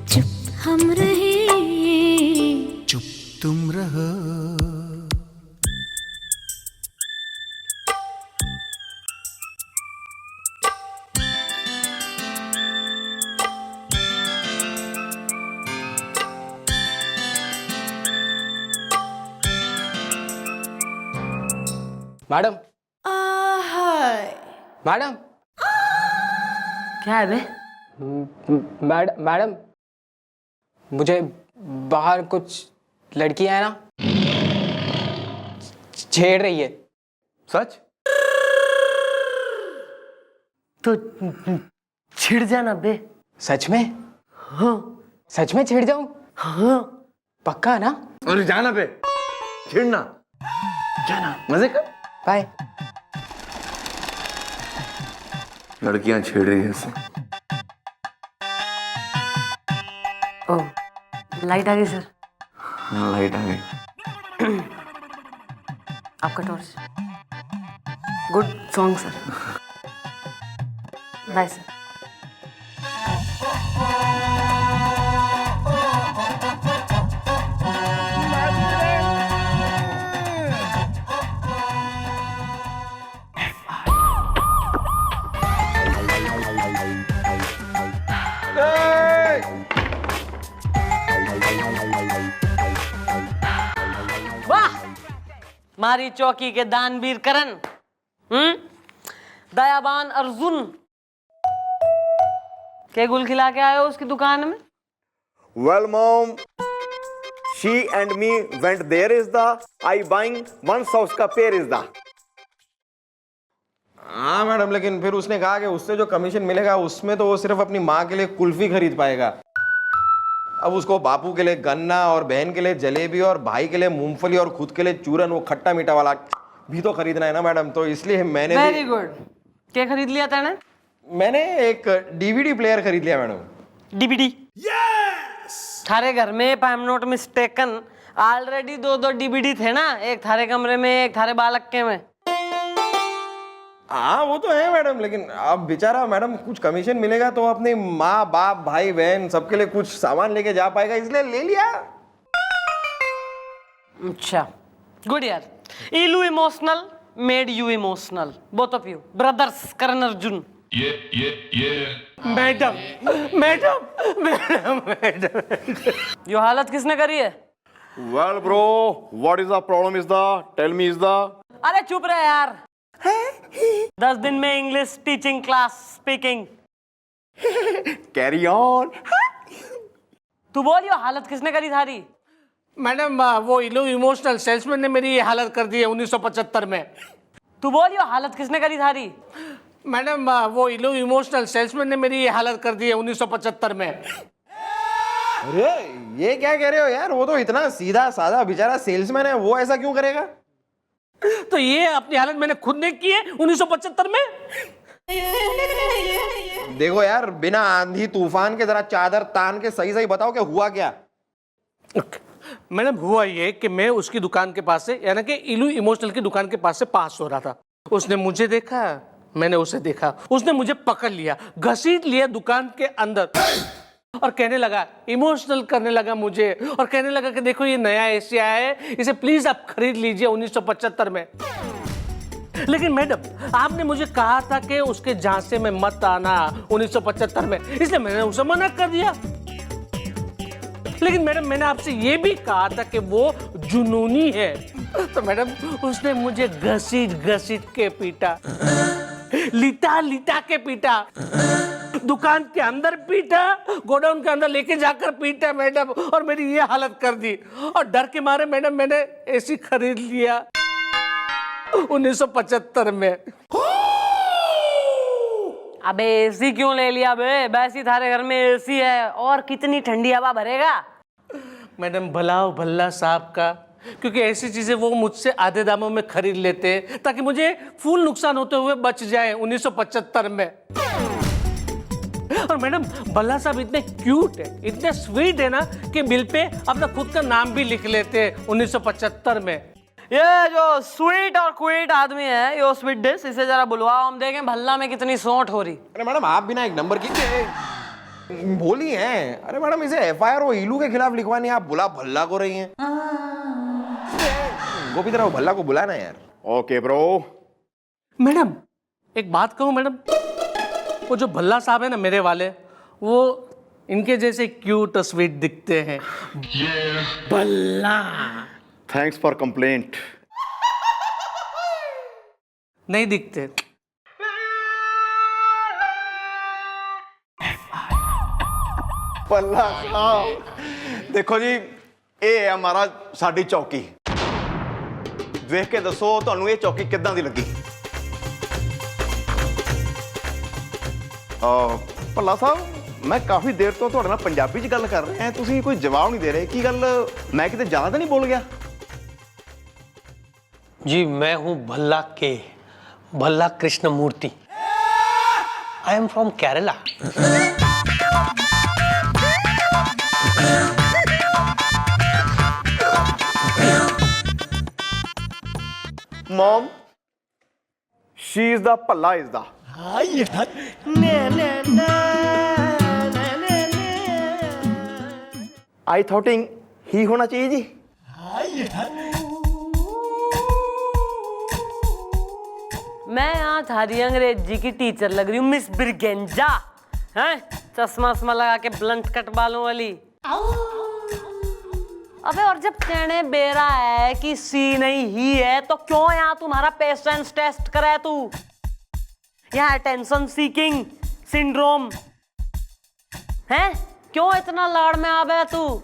चुप हम रहे, चुप तुम रहो। मैडम, मैडम, क्या है बे? मैडम, मुझे बाहर कुछ लड़कियां है ना, छेड़ रही है। सच? तो छिड़ जाना बे। सच में? हाँ सच में छेड़ जाऊं? हाँ। पक्का ना? अरे जाना पे, छेड़ना, जाना, मजे कर। बाय। लड़कियां छेड़ रही है इसे। ओह, लाइट आ गई सर। हाँ, लाइट आ गई। आपका torch. Good song sir. Bye sir. मारी चौकी के दानवीर करण, दयाबान अर्जुन के गुल खिला के आए हो उसकी दुकान में? Well, mom, she and me went there is the I buying one sauce का पेड़ is the. हाँ मैडम, लेकिन फिर उसने कहा कि उससे जो कमीशन मिलेगा उसमें तो वो सिर्फ अपनी माँ के लिए कुल्फी खरीद पाएगा। अब उसको बापू के लिए गन्ना और बहन के लिए जलेबी और भाई के लिए मूंगफली और खुद के लिए चूरन, वो खट्टा मीठा वाला भी तो खरीदना है ना मैडम। तो इसलिए मैंने वेरी गुड। क्या खरीद लिया तेने? मैंने एक डीवीडी प्लेयर खरीद लिया मैडम। डीवीडी? थारे घर में if I am not mistaken already 2 DVD थे ना, एक थारे कमरे में एक थारे बालक के में। हाँ वो तो है मैडम, लेकिन अब बेचारा मैडम कुछ कमीशन मिलेगा तो अपने माँ बाप भाई बहन सबके लिए कुछ सामान लेके जा पाएगा, इसलिए ले लिया। अच्छा गुड यार। इलू emotional made you emotional, both of you brothers Karan Arjun. Madam madam madam madam, ये हालत किसने करी है? Well, bro, what is the problem is the? Tell me is the. अरे चुप रहे यार। 10 दिन में English teaching class speaking. Carry on. तू बोल, ये हालत किसने करी थारी? मैडम वो इलो इमोशनल सेल्समैन ने मेरी ये हालत कर दी है 1975 में। तू बोल, ये हालत किसने करी थारी? मैडम वो इलो इमोशनल सेल्समैन ने मेरी ये हालत कर दी है 1975 में। अरे ये क्या कह रहे हो यार, वो तो इतना सीधा साधा बेचारा सेल्समैन है, वो ऐसा क्यों करेगा? तो ये अपनी हालत मैंने खुद ने की है 1975 में। देखो यार, बिना आंधी तूफान के जरा चादर तान के सही सही बताओ कि हुआ क्या? मैडम हुआ ये कि मैं उसकी दुकान के पास से, यानी कि इलू इमोशनल की दुकान के पास से पास हो रहा था। उसने मुझे देखा, मैंने उसे देखा, उसने मुझे पकड़ लिया, घसीट लिया दुकान के अंदर और कहने लगा, इमोशनल करने लगा मुझे और कहने लगा कि देखो ये नया एसी आया है, इसे प्लीज आप खरीद लीजिए 1975 में। लेकिन मैडम आपने मुझे कहा था कि उसके झांसे में मत आना 1975 में, इसलिए मैंने उसे मना कर दिया। लेकिन मैडम मैंने आपसे ये भी कहा था कि वो जुनूनी है, तो मैडम उसने मुझे घसीट घसीट के पीटा, लिटा लिटा के पीटा, दुकान के अंदर पीटा, गोडाउन के अंदर लेके जाकर पीटा मैडम, और मेरी ये हालत कर दी। और डर के मारे मैडम मैंने एसी खरीद लिया 1975 में। अबे एसी क्यों ले लिया बे? वैसे थारे घर में एसी है और कितनी ठंडी हवा भरेगा। मैडम भलाओ भल्ला साहब का, क्योंकि ऐसी चीजें वो मुझसे आधे दामों में खरीद लेते ताकि मुझे फुल नुकसान होते हुए बच जाए 1975 में। और मैडम भल्ला साहब इतने क्यूट है, इतने स्वीट है ना कि बिल पे अपना खुद का नाम भी लिख लेते हैं 1975 में। ये जो स्वीट और क्वीट आदमी है, यो स्वीट डिश, इसे जरा बुलवाओ, हम देखें भल्ला में कितनी सोंठ हो रही। अरे मैडम आप बिना एक नंबर की बोली हैं। अरे मैडम इसे एफआईआर वो इलू के खिलाफ लिखवानी है, आप बुला भल्ला को रही हैं। गोपी तरह भल्ला को बुलाना यार। Okay, bro. मैडम एक बात कहूँ मैडम, वो जो भल्ला साहब है ना मेरे वाले, वो इनके जैसे क्यूट और स्वीट दिखते हैं। Bhalla Thanks for complaint. नहीं दिखते। पल्ला साहब देखो जी, ये है हमारा साडी चौकी। देख के दसो ਤੁਹਾਨੂੰ ਇਹ ਚੌਕੀ ਕਿੱਦਾਂ ਦੀ ਲੱਗੀ? ਭੱਲਾ ਸਾਹਿਬ ਮੈਂ ਕਾਫੀ ਦੇਰ ਤੋਂ ਤੁਹਾਡੇ ਨਾਲ ਪੰਜਾਬੀ 'ਚ ਗੱਲ ਕਰ ਰਿਹਾ ਹਾਂ, ਤੁਸੀਂ ਕੋਈ ਜਵਾਬ ਨਹੀਂ ਦੇ ਰਹੇ। ਕੀ ਗੱਲ, ਮੈਂ ਕਿਤੇ ਜ਼ਿਆਦਾ ਤਾਂ ਨਹੀਂ ਬੋਲ ਗਿਆ? जी मैं हूं Bhalla Krishna Murthy. I am from Kerala. Mom, she is the Palla is the. I thought he होना चाहिए जी। मैं यहाँ थारी अंग्रेजी की टीचर लग रही हूँ, मिस ब्रिगेंजा, हैं? चश्मा वश्मा लगा के ब्लंट कट बालों वाली। अबे और जब कहने बेरा है कि सी नहीं ही है तो क्यों यहाँ तुम्हारा पेशेंस टेस्ट करे तू? यहाँ अटेंशन सीकिंग सिंड्रोम है, क्यों इतना लाड़ में आ गया तू?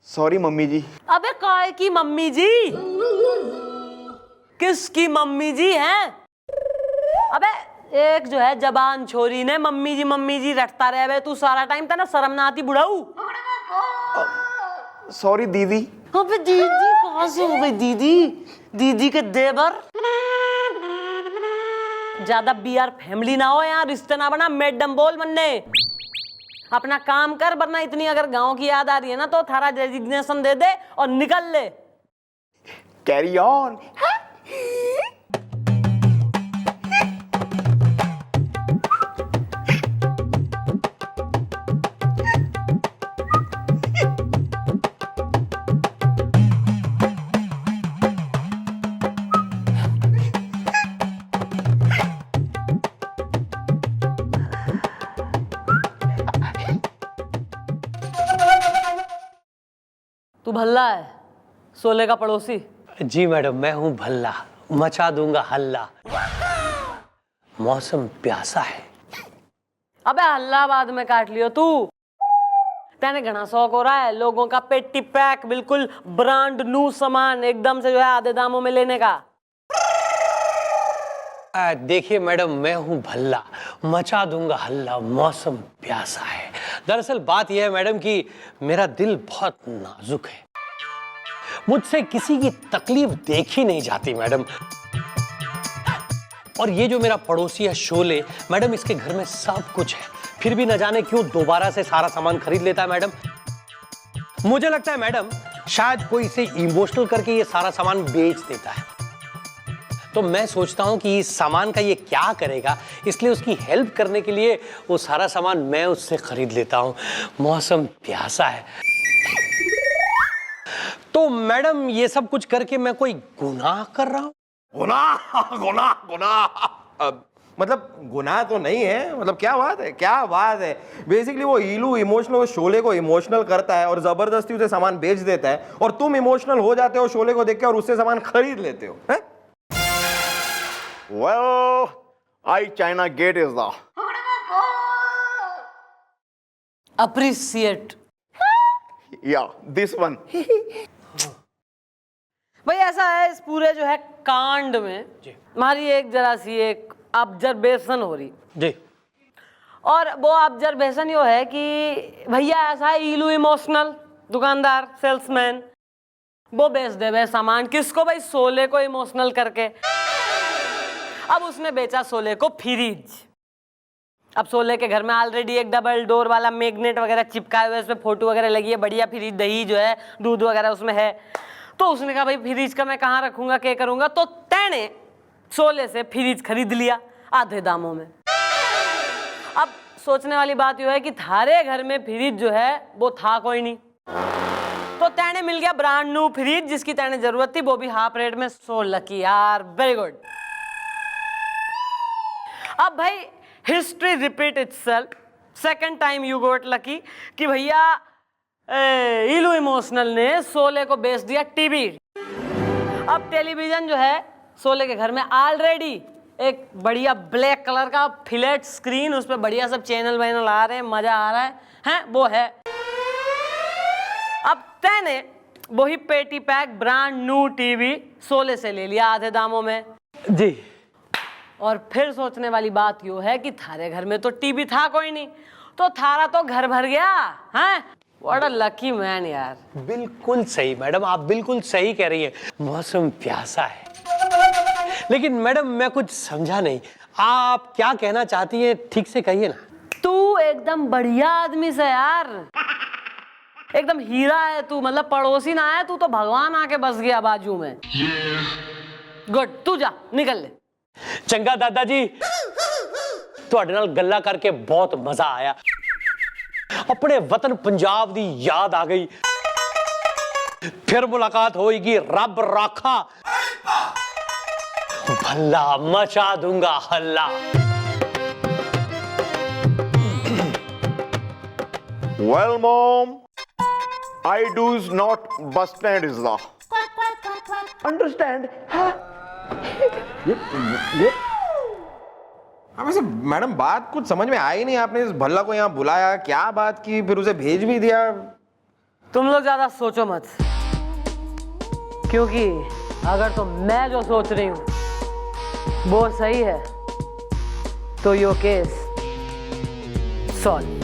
सॉरी मम्मी जी। अबे काय की मम्मी जी? किसकी मम्मी जी है? अबे एक जो है जबान छोरी ने मम्मी जी रटता रहे बे तू सारा टाइम, तना शर्म ना आती बुढ़ाऊ? सॉरी दीदी। अबे दीदी कहाँ से हो गई दीदी? दीदी के देवर। ज्यादा बीआर फैमिली ना हो यहाँ, रिश्ते ना बना, मैडम बोल बनने। अपना काम कर, वरना इतनी अगर गांव की याद आ रही है ना तो थारा रेजिग्नेशन दे दे और निकल ले। Carry on. तू भल्ला है, सोले का पड़ोसी? जी मैडम, मैं हूँ भल्ला, मचा दूंगा हल्ला। मौसम प्यासा है। अबे हल्ला बाद में काट लियो तू। तेने घना शौक हो रहा है लोगों का पेटी पैक, बिल्कुल ब्रांड न्यू सामान एकदम से जो है आधे दामों में लेने का। देखिए मैडम, मैं हूँ भल्ला, मचा दूंगा हल्ला, मौसम प्यासा है। दरअसल बात यह है मैडम कि मेरा दिल बहुत नाजुक है, मुझसे किसी की तकलीफ देखी नहीं जाती मैडम। और ये जो मेरा पड़ोसी है शोले मैडम, इसके घर में सब कुछ है, फिर भी न जाने क्यों दोबारा से सारा सामान खरीद लेता है मैडम। मुझे लगता है मैडम शायद कोई इसे इमोशनल करके ये सारा सामान बेच देता है। तो मैं सोचता हूं कि इस सामान का ये क्या करेगा, इसलिए उसकी हेल्प करने के लिए वो सारा सामान मैं उससे खरीद लेता हूं। मौसम प्यासा है। तो मैडम ये सब कुछ करके मैं कोई गुनाह कर रहा हूं? गुनाह गुनाह गुनाह मतलब गुनाह तो नहीं है, मतलब क्या बात है, क्या बात है। बेसिकली वो हीलू इमोशनल शोले को इमोशनल करता है और जबरदस्ती उसे सामान बेच देता है, और तुम इमोशनल हो जाते हो शोले को देख के और उससे सामान खरीद लेते हो। है? Well, I China gate is the appreciate. yeah this one. भाई ऐसा है इस पूरे जो है कांड में हमारी एक जरा सी एक ऑब्जर्वेशन हो रही जी, और वो ऑब्जर्वेशन ये है कि भैया ऐसा है ईलू इमोशनल दुकानदार सेल्समैन वो बेच दे भाई सामान किसको? भाई सोले को इमोशनल करके। अब उसने बेचा सोले को फ्रिज। अब सोले के घर में ऑलरेडी एक डबल डोर वाला मैग्नेट वगैरह चिपकाए हुए, उसमें फोटो वगैरह लगी है, बढ़िया फ्रिज, दही जो है दूध वगैरह उसमें है। तो उसने कहा भाई फ्रिज का मैं कहाँ रखूंगा, क्या करूंगा? तो तैने सोले से फ्रिज खरीद लिया आधे दामों में। अब सोचने वाली बात यह है कि थारे घर में फ्रिज जो है वो था कोई नहीं, तो तैने मिल गया ब्रांड न्यू फ्रिज जिसकी तैने जरूरत थी, वो भी हाफ रेट में। सो लकी यार, वेरी गुड। अब भाई history repeat itself, second time you got lucky कि भैया इलू इमोशनल ने सोले को बेच दिया टीवी। अब टेलीविजन जो है सोले के घर में ऑलरेडी एक बढ़िया ब्लैक कलर का फ्लैट स्क्रीन, उस पर बढ़िया सब चैनल वैनल आ रहे हैं, मजा आ रहा है वो है। अब तैने वही पेटी पैक ब्रांड न्यू टीवी सोले से ले लिया आधे दामों में जी। और फिर सोचने वाली बात यो है कि थारे घर में तो टीवी था कोई नहीं, तो थारा तो घर भर गया है। व्हाट अ लकी मैन यार। बिल्कुल सही मैडम, आप बिल्कुल सही कह रही हैं, मौसम प्यासा है। लेकिन मैडम मैं कुछ समझा नहीं, आप क्या कहना चाहती हैं ठीक से कहिए ना। तू एकदम बढ़िया आदमी से यार, एकदम हीरा है तू, मतलब पड़ोसी ना है तू तो भगवान आके बस गया बाजू में। गुड, तू जा निकल ले। चंगा दादाजी, तुहाडे नाल गल्ला करके बहुत मजा आया, अपने वतन पंजाब दी याद आ गई। फिर मुलाकात होएगी, रब राखा। भल्ला मचा दूंगा हल्ला। Well, mom, I do not bus stand is the understand. ये अब वैसे मैडम बात कुछ समझ में आई नहीं, आपने इस भल्ला को यहाँ बुलाया, क्या बात की, फिर उसे भेज भी दिया। तुम लोग ज्यादा सोचो मत, क्योंकि अगर तो मैं जो सोच रही हूं वो सही है तो यो केस सॉल्व।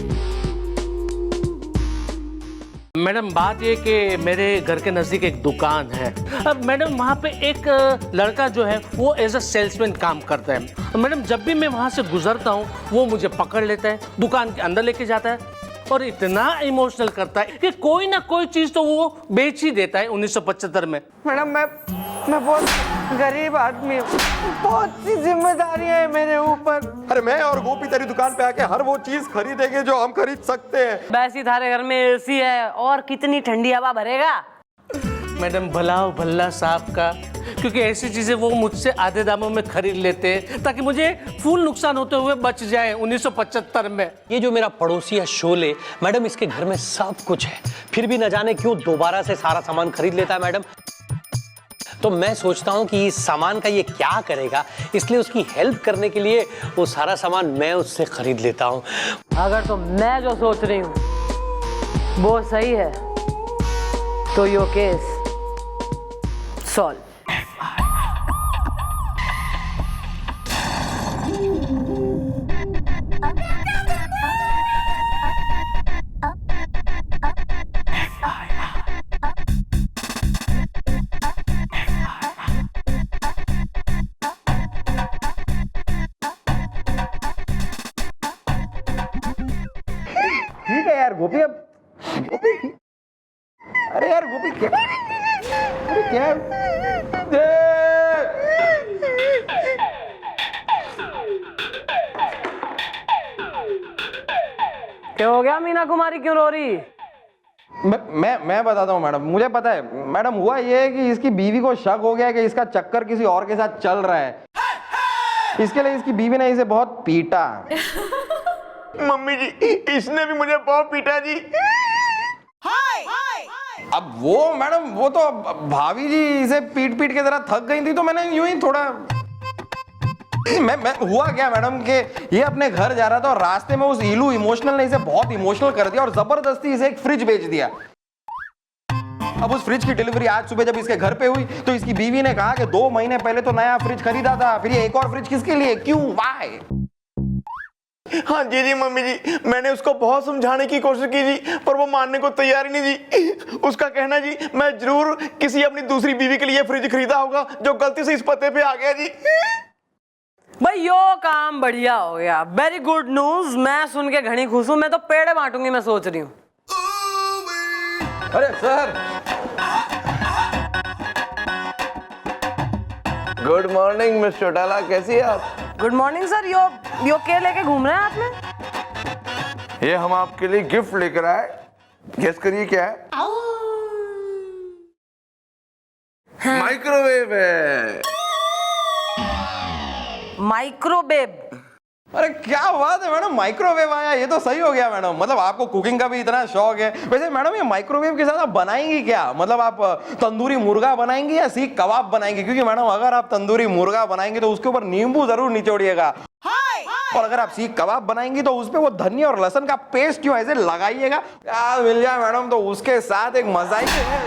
मैडम बात ये कि मेरे घर के नजदीक एक दुकान है। अब मैडम वहाँ पे एक लड़का जो है वो एज अ सेल्समैन काम करता है। मैडम जब भी मैं वहाँ से गुजरता हूँ वो मुझे पकड़ लेता है, दुकान के अंदर लेके जाता है और इतना इमोशनल करता है कि कोई ना कोई चीज तो वो बेच ही देता है 1975 में। मैडम मैं बहुत गरीब आदमी हूँ, बहुत सी जिम्मेदारियां हैं मेरे ऊपर। अरे मैं और गोपी तेरी दुकान पे आके हर वो चीज खरीदेंगे जो हम खरीद सकते हैं। वैसे थारे घर में एसी है और कितनी ठंडी हवा भरेगा। मैडम भलाओ भल्ला साहब का, क्योंकि ऐसी चीजें वो मुझसे आधे दामों में खरीद लेते हैं ताकि मुझे फुल नुकसान होते हुए बच जाए 1975 में। ये जो मेरा पड़ोसी है शोले, मैडम इसके घर में सब कुछ है, फिर भी न जाने क्यों दोबारा से सारा सामान खरीद लेता है मैडम। तो मैं सोचता हूँ कि इस सामान का ये क्या करेगा, इसलिए उसकी हेल्प करने के लिए वो सारा सामान मैं उससे खरीद लेता हूँ। अगर तो मैं जो सोच रही हूँ वो सही है तो यो केस सॉल्व। ठीक है यार गोपी, अब गोपी, अरे यार गोपी क्या, अरे क्या क्या हो गया मीना कुमारी, क्यों रो रही? मैं बताता हूँ मैडम, मुझे पता है मैडम। हुआ ये है कि इसकी बीवी को शक हो गया कि इसका चक्कर किसी और के साथ चल रहा है, इसके लिए इसकी बीवी ने इसे बहुत पीटा। मम्मी जी इसने भी मुझे बहुत पीटा जी। अब वो मैडम वो तो भाभी जी इसे पीट पीट के जरा थक गई थी, तो मैंने यूं ही थोड़ा मैं हुआ क्या मैडम कि ये अपने घर जा रहा था और रास्ते में उस इलू इमोशनल ने इसे बहुत इमोशनल कर दिया और जबरदस्ती इसे एक फ्रिज बेच दिया। अब उस फ्रिज की डिलीवरी आज सुबह जब इसके घर पे हुई तो इसकी बीवी ने कहा कि 2 महीने पहले तो नया फ्रिज खरीदा था, फिर ये एक और फ्रिज किसके लिए, क्यों, व्हाई? हाँ जी जी मम्मी जी, मैंने उसको बहुत समझाने की कोशिश की जी, पर वो मानने को तैयार ही नहीं जी। उसका कहना जी मैं जरूर किसी अपनी दूसरी बीवी के लिए फ्रिज खरीदा होगा जो गलती से इस पते पे आ गया जी। भाई यो काम बढ़िया हो गया, वेरी गुड न्यूज। मैं सुन के घनी खुश हूं, मैं तो पेड़े बांटूंगी मैं सोच रही हूँ। अरे sir, good morning miss Chautala, कैसी है आप? Good morning sir. यो क्या लेके घूम रहे हैं आप में? ये हम आपके लिए गिफ्ट लेकर आए, गेस करिए क्या है? माइक्रोवेव है। माइक्रोवेव? अरे क्या बात है मैडम, माइक्रोवेव आया, ये तो सही हो गया मैडम। मतलब आपको कुकिंग का भी इतना शौक है। वैसे मैडम ये माइक्रोवेव के साथ आप बनाएंगी क्या? मतलब आप तंदूरी मुर्गा बनाएंगी या सीख कबाब बनाएंगी? क्योंकि मैडम अगर आप तंदूरी मुर्गा बनाएंगी तो उसके ऊपर नींबू जरूर निचोड़िएगा, और अगर आप सीख कबाब बनाएंगी तो उसपे वो धनिया और लहसुन का पेस्ट जो ऐसे लगाइएगा, यार मिल जाए मैडम तो उसके साथ एक मजा ही है।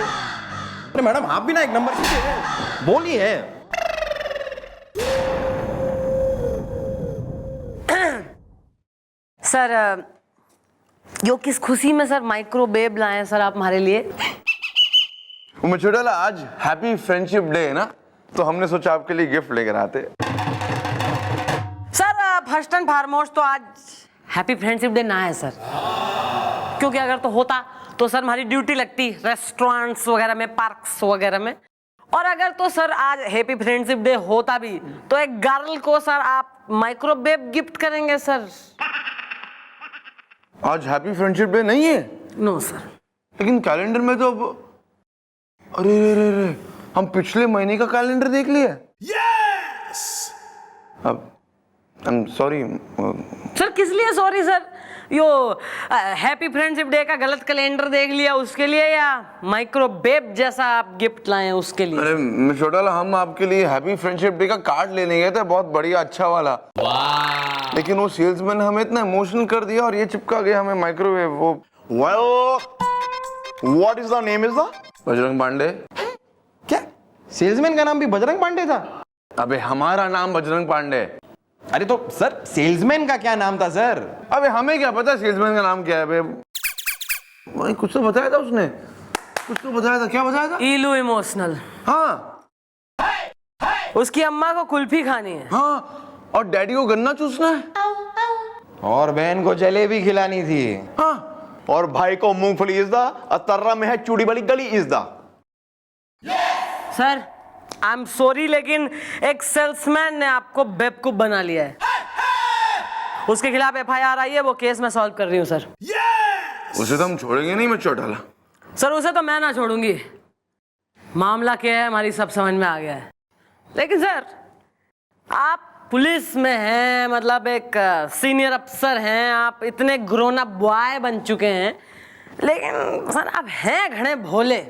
अरे मैडम आप भी ना एक नंबर की बोलिए। सर यो किस खुशी में सर माइक्रोवेव लाए हैं सर आप हमारे लिए? मिस चौटाला आज हैप्पी फ्रेंडशिप डे है ना, तो हमने सोचा आपके लिए गिफ्ट लेकर आते। सर फर्स्ट एंड फॉरमोस्ट तो आज हैप्पी फ्रेंडशिप डे ना है सर, क्योंकि अगर तो होता तो सर हमारी ड्यूटी लगती रेस्टोरेंट्स वगैरह में, पार्क्स वगैरह में। और अगर तो सर आज हैप्पी फ्रेंडशिप डे होता भी तो एक गर्ल को सर आप माइक्रोवेव गिफ्ट करेंगे सर। आज हैप्पी फ्रेंडशिप डे नहीं है? No sir. लेकिन कैलेंडर में तो अरे रे रे, हम पिछले महीने का कैलेंडर देख लिया। यस। अब आई एम सॉरी सर। किस लिए सॉरी सर? यो हैप्पी फ्रेंडशिप डे का गलत कैलेंडर देख लिया उसके लिए, या माइक्रोवेव जैसा आप गिफ्ट लाए हैं उसके लिए? अरे मिस्टर चौटाला, हम आपके लिए हैप्पी फ्रेंडशिप डे का कार्ड लेने गए थे, बहुत बढ़िया अच्छा वाला। लेकिन वो सेल्समैन ने हमें इतना इमोशनल कर दिया और ये चिपका गया हमें माइक्रोवेव। वो what is the name is the? Bajrang Pandey. क्या सेल्समैन का नाम भी बजरंग पांडे था? अबे हमारा नाम बजरंग पांडे। अरे तो सर सेल्समैन का क्या नाम था सर? अबे हमें क्या पता सेल्समैन का नाम क्या है? अबे भाई कुछ तो बताया था उसने, कुछ तो बताया था। क्या बताया था? इलू इमोशनल। हाँ, उसकी अम्मा को कुल्फी खानी है। हाँ, और डैडी को गन्ना चूसना है, और बहन को जलेबी खिलानी थी। हाँ, और भाई को मूंगफली इज द, अतर्रा में है चूड़ी वाली गली is the. Sir I am sorry, लेकिन एक सेल्समैन ने आपको बेवकूफ बना लिया है। उसके खिलाफ FIR आई है, वो केस मैं सॉल्व कर रही हूँ सर। उसे तो हम छोड़ेंगे नहीं मिस्टर चौटाला। सर उसे तो मैं ना छोड़ूंगी, मामला क्या है हमारी सब समझ में आ गया है। लेकिन सर आप पुलिस में हैं, मतलब एक सीनियर अफसर हैं, आप इतने ग्रोन अप बॉय बन चुके हैं, लेकिन सर आप हैं घणे भोले।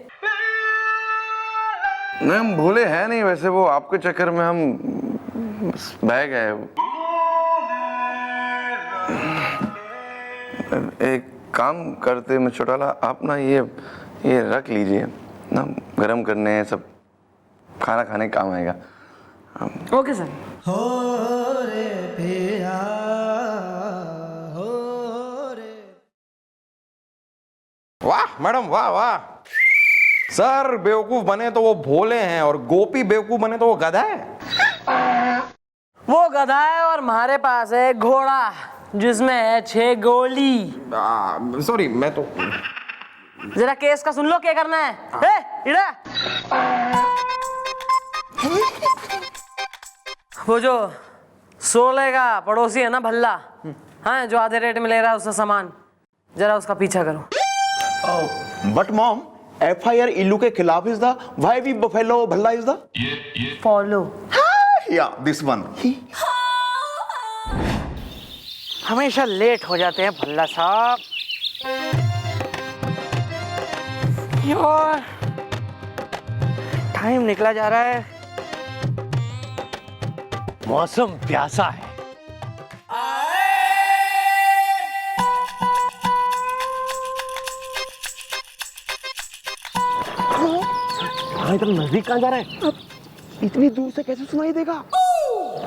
नहीं, हम भूले हैं नहीं, वैसे वो आपके चक्कर में हम बह गए। एक काम करते मिस्टर चौटाला, आप ना ये रख लीजिए ना, गरम करने सब खाना खाने का काम आएगा। Okay sir. वाह मैडम, वाह वाह। सर बेवकूफ बने तो वो भोले हैं, और गोपी बेवकूफ बने तो वो गधा है। वो गधा है और हमारे पास है घोड़ा जिसमें है 6 गोली। सॉरी, मैं तो जरा केस का सुन लो, क्या करना है? इड़ा वो जो 16 का पड़ोसी है ना भल्ला, हाँ, जो आधे रेट में ले रहा है उससे सामान, जरा उसका पीछा करो। बट मॉम, FIR इल्लू के खिलाफ is the, why we buffalo Bhalla is the? Follow. या दिस वन। हमेशा लेट हो जाते हैं भल्ला साहब। यार टाइम निकला जा रहा है। मौसम प्यासा है। इतना नजदीक कहाँ जा रहे हैं? इतनी दूर से कैसे सुनाई देगा?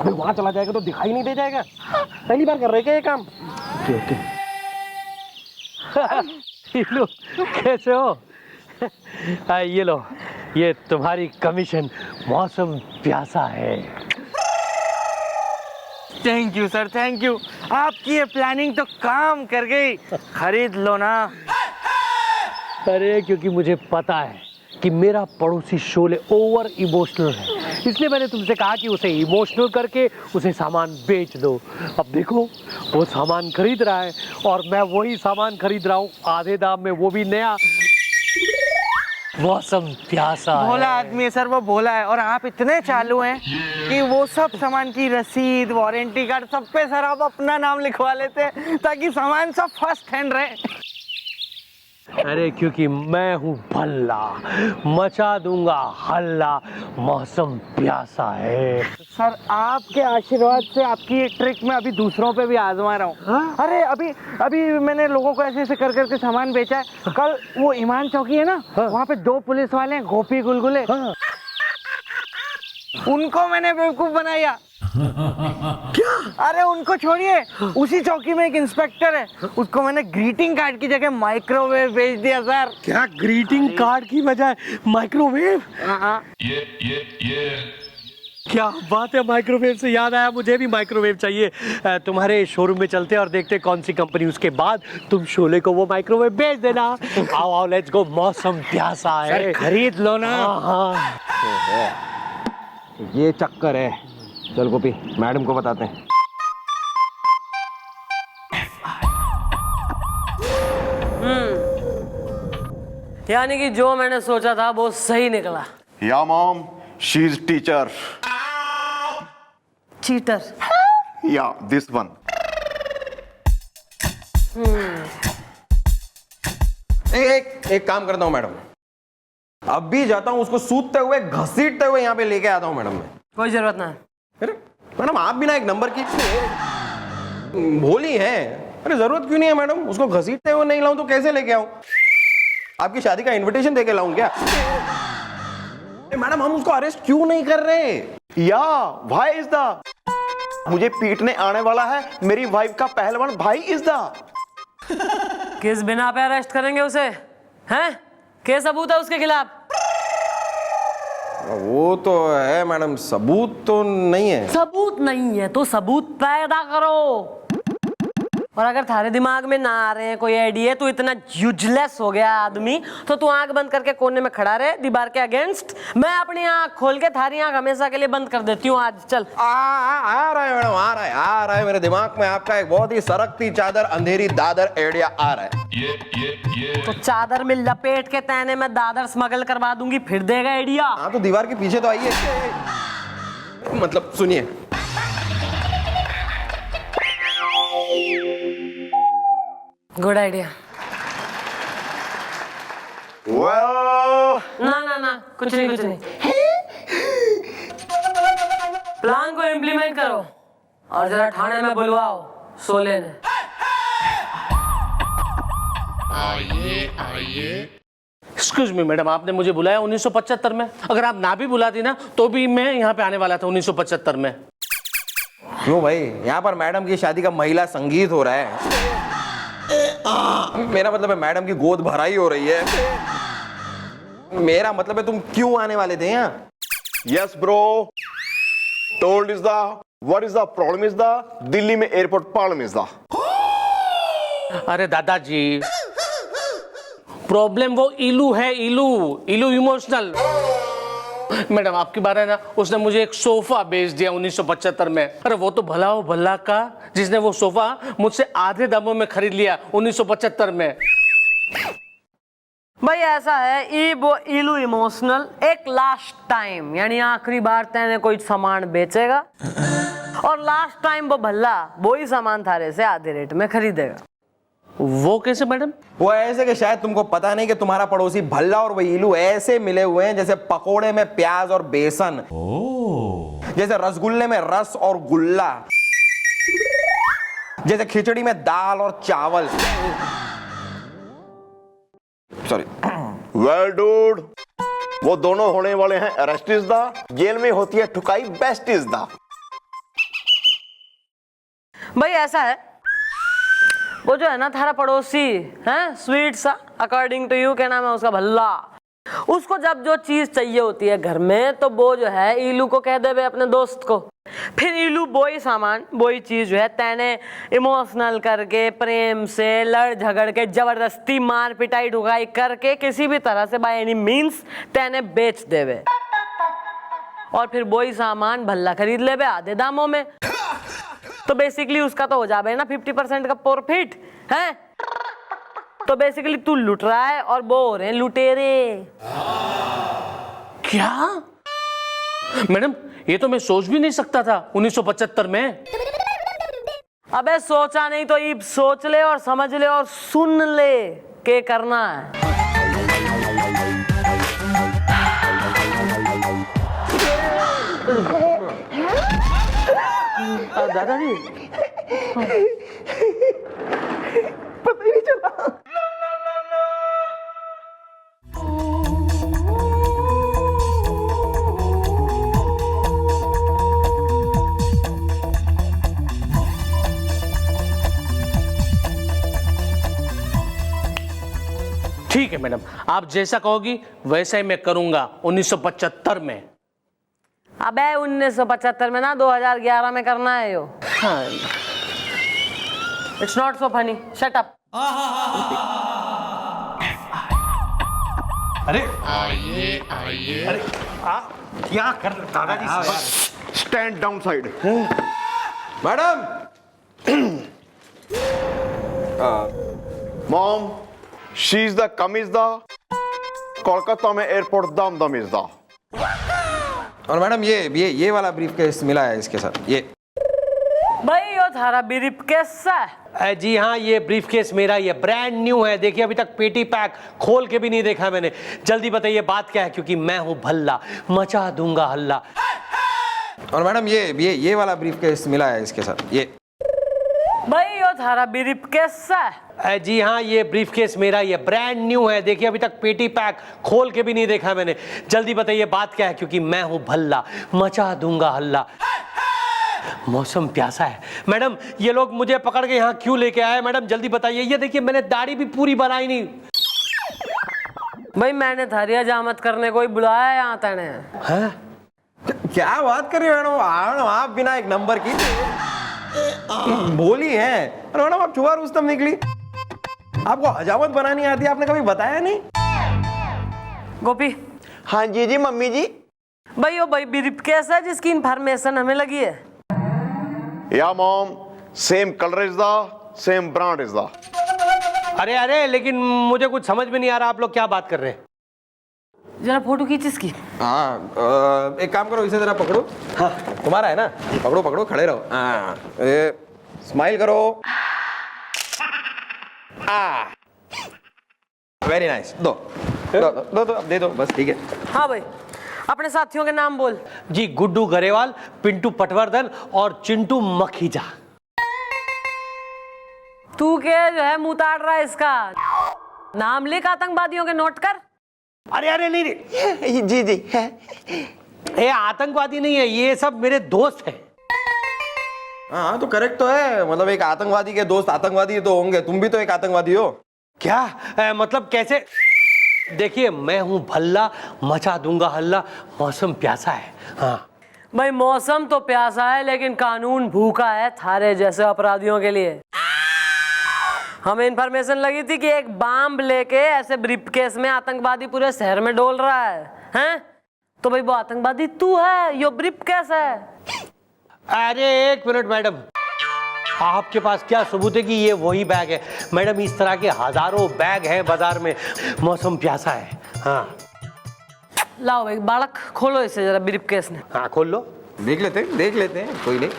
अबे वहां चला जाएगा तो दिखाई नहीं दे जाएगा। पहली बार कर रहे क्या ये काम? ओके। लो कैसे हो? ये लो, ये तुम्हारी कमीशन। मौसम प्यासा है। Thank you sir, thank you. आपकी ये प्लानिंग तो काम कर गई। खरीद लो ना। अरे क्योंकि मुझे पता है कि मेरा पड़ोसी शोले ओवर इमोशनल है, इसलिए मैंने तुमसे कहा कि उसे इमोशनल करके उसे सामान बेच दो। अब देखो वो सामान खरीद रहा है और मैं वही सामान खरीद रहा हूँ आधे दाम में, वो भी नया। मौसम प्यासा है। भोला आदमी है सर, वो भोला है। और आप इतने चालू हैं कि वो सब सामान की रसीद, वारंटी कार्ड सब पे सर आप अपना नाम लिखवा लेते हैं ताकि सामान सब फर्स्ट हैंड रहे। अरे क्योंकि मैं हूँ भल्ला, मचा दूंगा हल्ला। मौसम प्यासा है। सर आपके आशीर्वाद से आपकी ये ट्रिक मैं अभी दूसरों पे भी आजमा रहा हूँ। अरे अभी मैंने लोगों को ऐसे ऐसे कर करके सामान बेचा है। कल वो ईमान चौकी है ना, वहाँ पे 2 पुलिस वाले हैं, गोपी गुलगुले, उनको मैंने बेवकूफ बनाया। क्या? अरे उनको छोड़िए, उसी चौकी में एक इंस्पेक्टर है, उसको मैंने ग्रीटिंग कार्ड की जगह माइक्रोवेव भेज दिया सर। क्या ग्रीटिंग कार्ड की बजाय माइक्रोवेव? क्या बात है, माइक्रोवेव से याद आया, मुझे भी माइक्रोवेव चाहिए। तुम्हारे शोरूम में चलते हैं और देखते कौन सी कंपनी, उसके बाद तुम शोले को वो माइक्रोवेव भेज देना। आओ आओ लेट्स गो, मौसम प्यासा है। खरीद लो ना। हाँ। ये चक्कर है। चल गोपी, मैडम को बताते हैं। यानी कि जो मैंने सोचा था वो सही निकला। या mom, she is teacher. Cheater. या दिस वन। एक काम करता हूँ मैडम, अभी जाता हूँ उसको सूतते हुए घसीटते हुए यहाँ पे लेके आता हूँ मैडम मैं। कोई जरूरत ना है। अरे मैडम आप भी ना एक नंबर की भोली है। अरे जरूरत क्यों नहीं है मैडम, उसको घसीटते हुए नहीं लाऊं तो कैसे लेके आऊं? आपकी शादी का इनविटेशन देके लाऊं क्या? मैडम हम उसको अरेस्ट क्यों नहीं कर रहे? या भाई इज द, मुझे पीटने आने वाला है मेरी वाइफ का पहलवान भाई इज द। किस बिना पे अरेस्ट करेंगे उसे? हैं? क्या सबूत है उसके खिलाफ? वो तो है मैडम, सबूत तो नहीं है। सबूत नहीं है तो सबूत पैदा करो। और अगर थारे दिमाग में ना आ रहे हैं कोई आइडिया, तो इतना यूजलेस हो गया आदमी, तो तू आंख बंद करके कोने में खड़ा रहे दीवार के अगेंस्ट। मैं अपनी आंख खोल के थारी आंख हमेशा के लिए बंद कर देती हूँ आज। चल आ रहा है मैडम, आ रहा है मेरे दिमाग में आपका एक बहुत ही सरकती चादर अंधेरी दादर आइडिया आ रहा है। तो चादर में लपेट के तैने में दादर स्मगल करवा दूंगी, फिर देगा आइडिया। हाँ तो दीवार के पीछे तो आइए, मतलब सुनिए। Good idea. ना ना ना, कुछ नहीं। प्लान को इम्प्लीमेंट करो और जरा थाने में बुलवाओ सोले ने। एक्सक्यूज मी मैडम, आपने मुझे बुलाया 1975 में। अगर आप ना भी बुलाती ना तो भी मैं यहाँ पे आने वाला था 1975 में। क्यों भाई, यहाँ पर मैडम की शादी का महिला संगीत हो रहा है। मेरा मतलब है मैडम की गोद भराई हो रही है। मेरा मतलब है तुम क्यों आने वाले थे यहाँ? Yes bro, told is the, what is the problem is the, Delhi में एयरपोर्ट प्रॉब्लम इज द। अरे दादाजी, प्रॉब्लम वो इलू है, इलू इमोशनल। मैडम आपकी बात है ना, उसने मुझे एक सोफा बेच दिया 1975 में। अरे वो तो भला हो भला का जिसने वो सोफा मुझसे आधे दामों में खरीद लिया 1975 में। भाई ऐसा है, वो इलू इमोशनल एक लास्ट टाइम, यानी आखिरी बार तेने कोई सामान बेचेगा और लास्ट टाइम वो भल्ला वही सामान थारे से आधे रेट में खरीदेगा। वो कैसे मैडम? वो ऐसे कि शायद तुमको पता नहीं कि तुम्हारा पड़ोसी भल्ला और वही इलू ऐसे मिले हुए हैं जैसे पकोड़े में प्याज और बेसन, जैसे रसगुल्ले में रस और गुल्ला, जैसे खिचड़ी में दाल और चावल। सॉरी। वेल डूड, वो दोनों होने वाले हैं अरेस्ट इज द, जेल में होती है ठुकाई बेस्ट इज द। भाई ऐसा है, वो जो है ना थारा पड़ोसी है स्वीट सा, अकॉर्डिंग टू यू क्या नाम है उसका, भल्ला, उसको जब जो चीज चाहिए होती है घर में तो वो जो है इलू को कह देवे अपने दोस्त को। फिर इलू वही सामान वही चीज जो है तेने इमोशनल करके प्रेम से लड़ झगड़ के जबरदस्ती मार पिटाई ढुकाई करके किसी भी तरह से बाय एनी मीन्स तेने बेच देवे और फिर वही सामान भल्ला खरीद लेवे आधे दामों में। तो बेसिकली उसका तो हो जाए ना 50% का प्रॉफिट है। तो बेसिकली तू लुट रहा है और वो हो रहे हैं लुटेरे। क्या मैडम, ये तो मैं सोच भी नहीं सकता था 1975 में। अबे सोचा नहीं तो इब सोच ले और समझ ले और सुन ले के करना है। दादाजी पता ही नहीं चला। ठीक है मैडम, आप जैसा कहोगी वैसा ही मैं करूंगा 1975 में। अबे 1975 में ना 2011 में करना है यो। हाँ। It's not so funny, shut up. अरे अरे क्या कर दादाजी? Stand down side. Madam. Mom, she is the come is the, Kolkata में एयरपोर्ट दम दम इज द। और मैडम ये वाला ब्रीफकेस मिला है इसके साथ। ये भाई यो थारा ब्रीफकेस है? जी हाँ, ये ब्रीफकेस मेरा, ये ब्रांड न्यू है। देखिए अभी तक पेटी पैक खोल के भी नहीं देखा मैंने। जल्दी बताइए बात क्या है, क्योंकि मैं हूँ भल्ला, मचा दूंगा हल्ला। और मैडम ये वाला ब्रीफकेस मिला है इसके साथ, ये भाई यो थारा ब्रीफकेस है? जी हाँ, ये ब्रीफकेस मेरा, ये ब्रांड न्यू है। देखिए अभी तक पेटी पैक खोल के भी नहीं देखा मैंने। जल्दी बताइए बात क्या है, क्योंकि मैं हूँ भल्ला, मचा दूंगा हल्ला। मौसम प्यासा है मैडम, ये लोग मुझे पकड़ के यहाँ क्यों लेके आए मैडम? जल्दी बताइए। ये देखिए मैंने दाढ़ी भी पूरी बनाई नहीं। भाई मैंने थारी हजामत करने को ही बुलाया यहाँ तने। हैं? क्या बात कर रही हो मैडम? आप बिना एक नंबर की बोली है। अरे मैडम आप चुहा रुस्तम निकली। आपको हजामत बनानी आती है, आपने कभी बताया नहीं? गोपी। हाँ जी मम्मी जी। भाई यो भाई ब्रीफकेस है जिसकी इंफॉर्मेशन हमें लगी है। या mom, same colour is the same brand is the. अरे लेकिन मुझे कुछ समझ में नहीं आ रहा, आप लोग क्या बात कर रहे हैं? जरा फोटो खींच इसकी। हाँ, एक काम करो, इसे जरा पकड़ो। हाँ तुम्हारा है ना, पकड़ो, खड़े रहो। हाँ, स्माइल करो। Very nice. दो, अब दे दो बस, ठीक है। हाँ भाई, अपने साथियों के नाम बोल। जी, गुड्डू गरेवाल, पिंटू पटवर्धन और चिंटू मखीजा। तू के जो है मुंह ताड़ रहा है इसका? नाम लिख आतंकवादियों के, नोट कर। अरे नहीं जी है। ये आतंकवादी नहीं है, ये सब मेरे दोस्त हैं। हाँ तो करेक्ट तो है, मतलब एक आतंकवादी के दोस्त आतंकवादी तो होंगे, तुम भी तो एक आतंकवादी हो। क्या मतलब कैसे? देखिए मैं हूं भल्ला, मचा दूंगा हल्ला। मौसम प्यासा है। हाँ भाई मौसम तो प्यासा है, लेकिन कानून भूखा है थारे जैसे अपराधियों के लिए। हमें इंफॉर्मेशन लगी थी कि एक बम लेके ऐसे ब्रीफकेस में आतंकवादी पूरे शहर में डोल रहा है, हैं? तो भाई वो आतंकवादी तू है, यो ब्रीफकेस है। अरे एक मिनट मैडम, आपके पास क्या सबूत है कि ये वही बैग है? मैडम इस तरह के हजारों बैग हैं बाजार में। मौसम प्यासा है। हाँ लाओ भाई बालक, खोलो इसे जरा ब्रीफकेस ने। हाँ खोल लो, देख लेते हैं, कोई नहीं।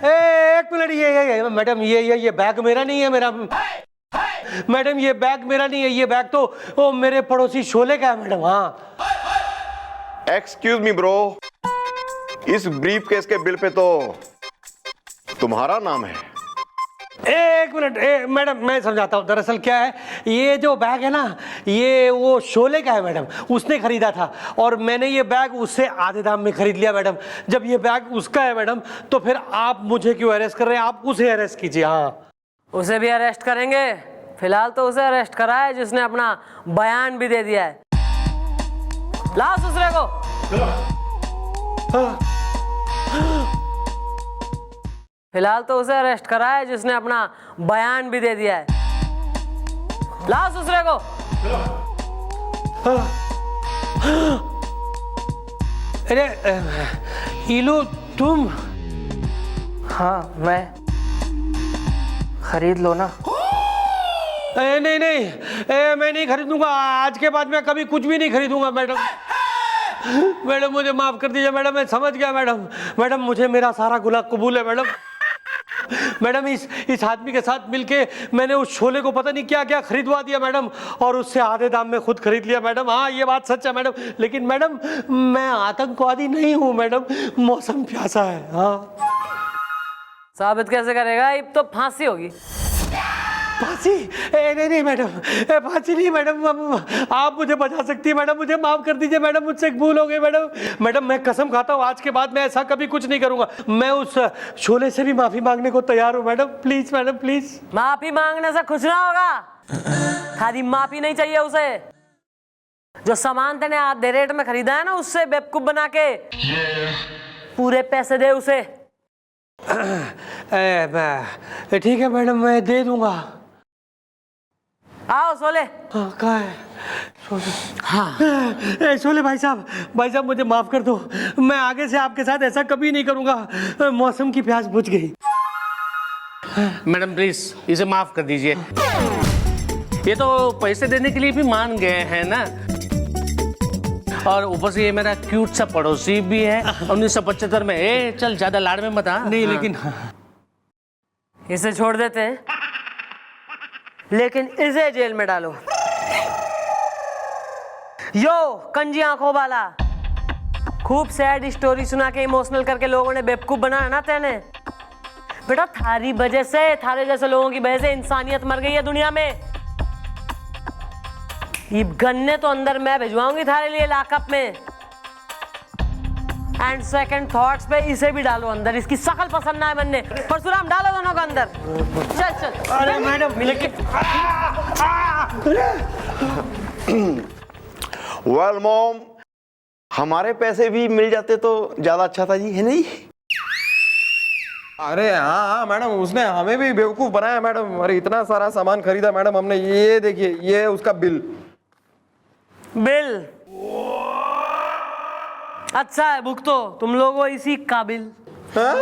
एक मिनट, ये मैडम ये बैग मेरा नहीं है। मैडम ये बैग मेरा नहीं है, ये बैग तो वो मेरे पड़ोसी शोले का है मैडम। हाँ एक्सक्यूज मी ब्रो, इस ब्रीफकेस के बिल पे तो तुम्हारा नाम है। एक मिनट मैडम, मैं समझाता हूँ। दरअसल क्या है, ये जो बैग है ना, ये वो शोले का है मैडम, उसने खरीदा था और मैंने ये बैग उससे आधे दाम में खरीद लिया मैडम। जब ये बैग उसका है मैडम, तो फिर आप मुझे क्यों अरेस्ट कर रहे हैं? आप उसे अरेस्ट कीजिए। हाँ उसे भी अरेस्ट करेंगे। फिलहाल तो उसे अरेस्ट करा है जिसने अपना बयान भी दे दिया है। लाओ दूसरे को। फिलहाल तो उसे अरेस्ट करा है जिसने अपना बयान भी दे दिया है। लाओ दूसरे को। अरे इलू तुम? हाँ मैं। खरीद लो ना। नहीं मैं नहीं खरीदूंगा। आज के बाद मैं कभी कुछ भी नहीं खरीदूंगा मैडम। मैडम मुझे माफ कर दीजिए मैडम, मैं समझ गया मैडम। मुझे मेरा सारा गुनाह कबूल है मैडम। इस आदमी के साथ मिलके मैंने उस शोले को पता नहीं क्या क्या खरीदवा दिया मैडम, और उससे आधे दाम में खुद खरीद लिया मैडम। हाँ ये बात सच है मैडम, लेकिन मैडम मैं आतंकवादी नहीं हूँ मैडम। मौसम प्यासा है। हाँ साबित कैसे करेगा? अब तो फांसी होगी। फांसी? नहीं मैडम, फांसी नहीं मैडम। आप मुझे बचा सकती है मैडम, मुझे माफ कर दीजिए मैडम, मुझसे एक भूल हो गई मैडम। मैं कसम खाता हूँ आज के बाद मैं ऐसा कभी कुछ नहीं करूंगा। मैं उस शोले से भी माफी मांगने को तैयार हूँ मैडम। प्लीज। माफी मांगने से कुछ ना होगा। खाली माफी नहीं चाहिए उसे। जो सामान तेने आधे रेट में खरीदा है ना, उससे बेवकूफ बना के पूरे पैसे दे उसे। ठीक है मैडम, मैं दे दूंगा। आओ शोले। हाँ कहाँ है शोले? हाँ शोले भाई साहब मुझे माफ कर दो। मैं आगे से आपके साथ ऐसा कभी नहीं करूंगा। मौसम की प्यास बुझ गई। मैडम प्लीज इसे माफ कर दीजिए। ये तो पैसे देने के लिए भी मान गए हैं ना, और ऊपर से ये मेरा क्यूट सा पड़ोसी भी है 1975 में। ए चल ज्यादा लाड़ में मत आ। नहीं लेकिन इसे छोड़ देते हैं, लेकिन इसे जेल में डालो। यो कंजी आंखों वाला, खूब सैड स्टोरी सुना के इमोशनल करके लोगों ने बेवकूफ बनाया ना तेने। बेटा थारी वजह से, थारे जैसे लोगों की वजह से इंसानियत मर गई है दुनिया में। ये गन्ने तो अंदर मैं भिजवाऊंगी थारे लिए लॉकअप में। एंड सेकंड थॉट्स पे इसे भी डालो अंदर, इसकी शकल पसंद ना है बनने। परशुराम डालो दोनों को अंदर। चल चल। अरे मैडम मिलके वेल मॉम, हमारे पैसे भी मिल जाते तो ज्यादा अच्छा था जी, है नहीं? अरे हाँ हाँ मैडम, उसने हमें भी बेवकूफ बनाया मैडम। अरे इतना सारा सामान खरीदा मैडम हमने, ये देखिए ये उसका बिल। बिल अच्छा है, भुगतो तुम लोगों इसी काबिल। हाँ?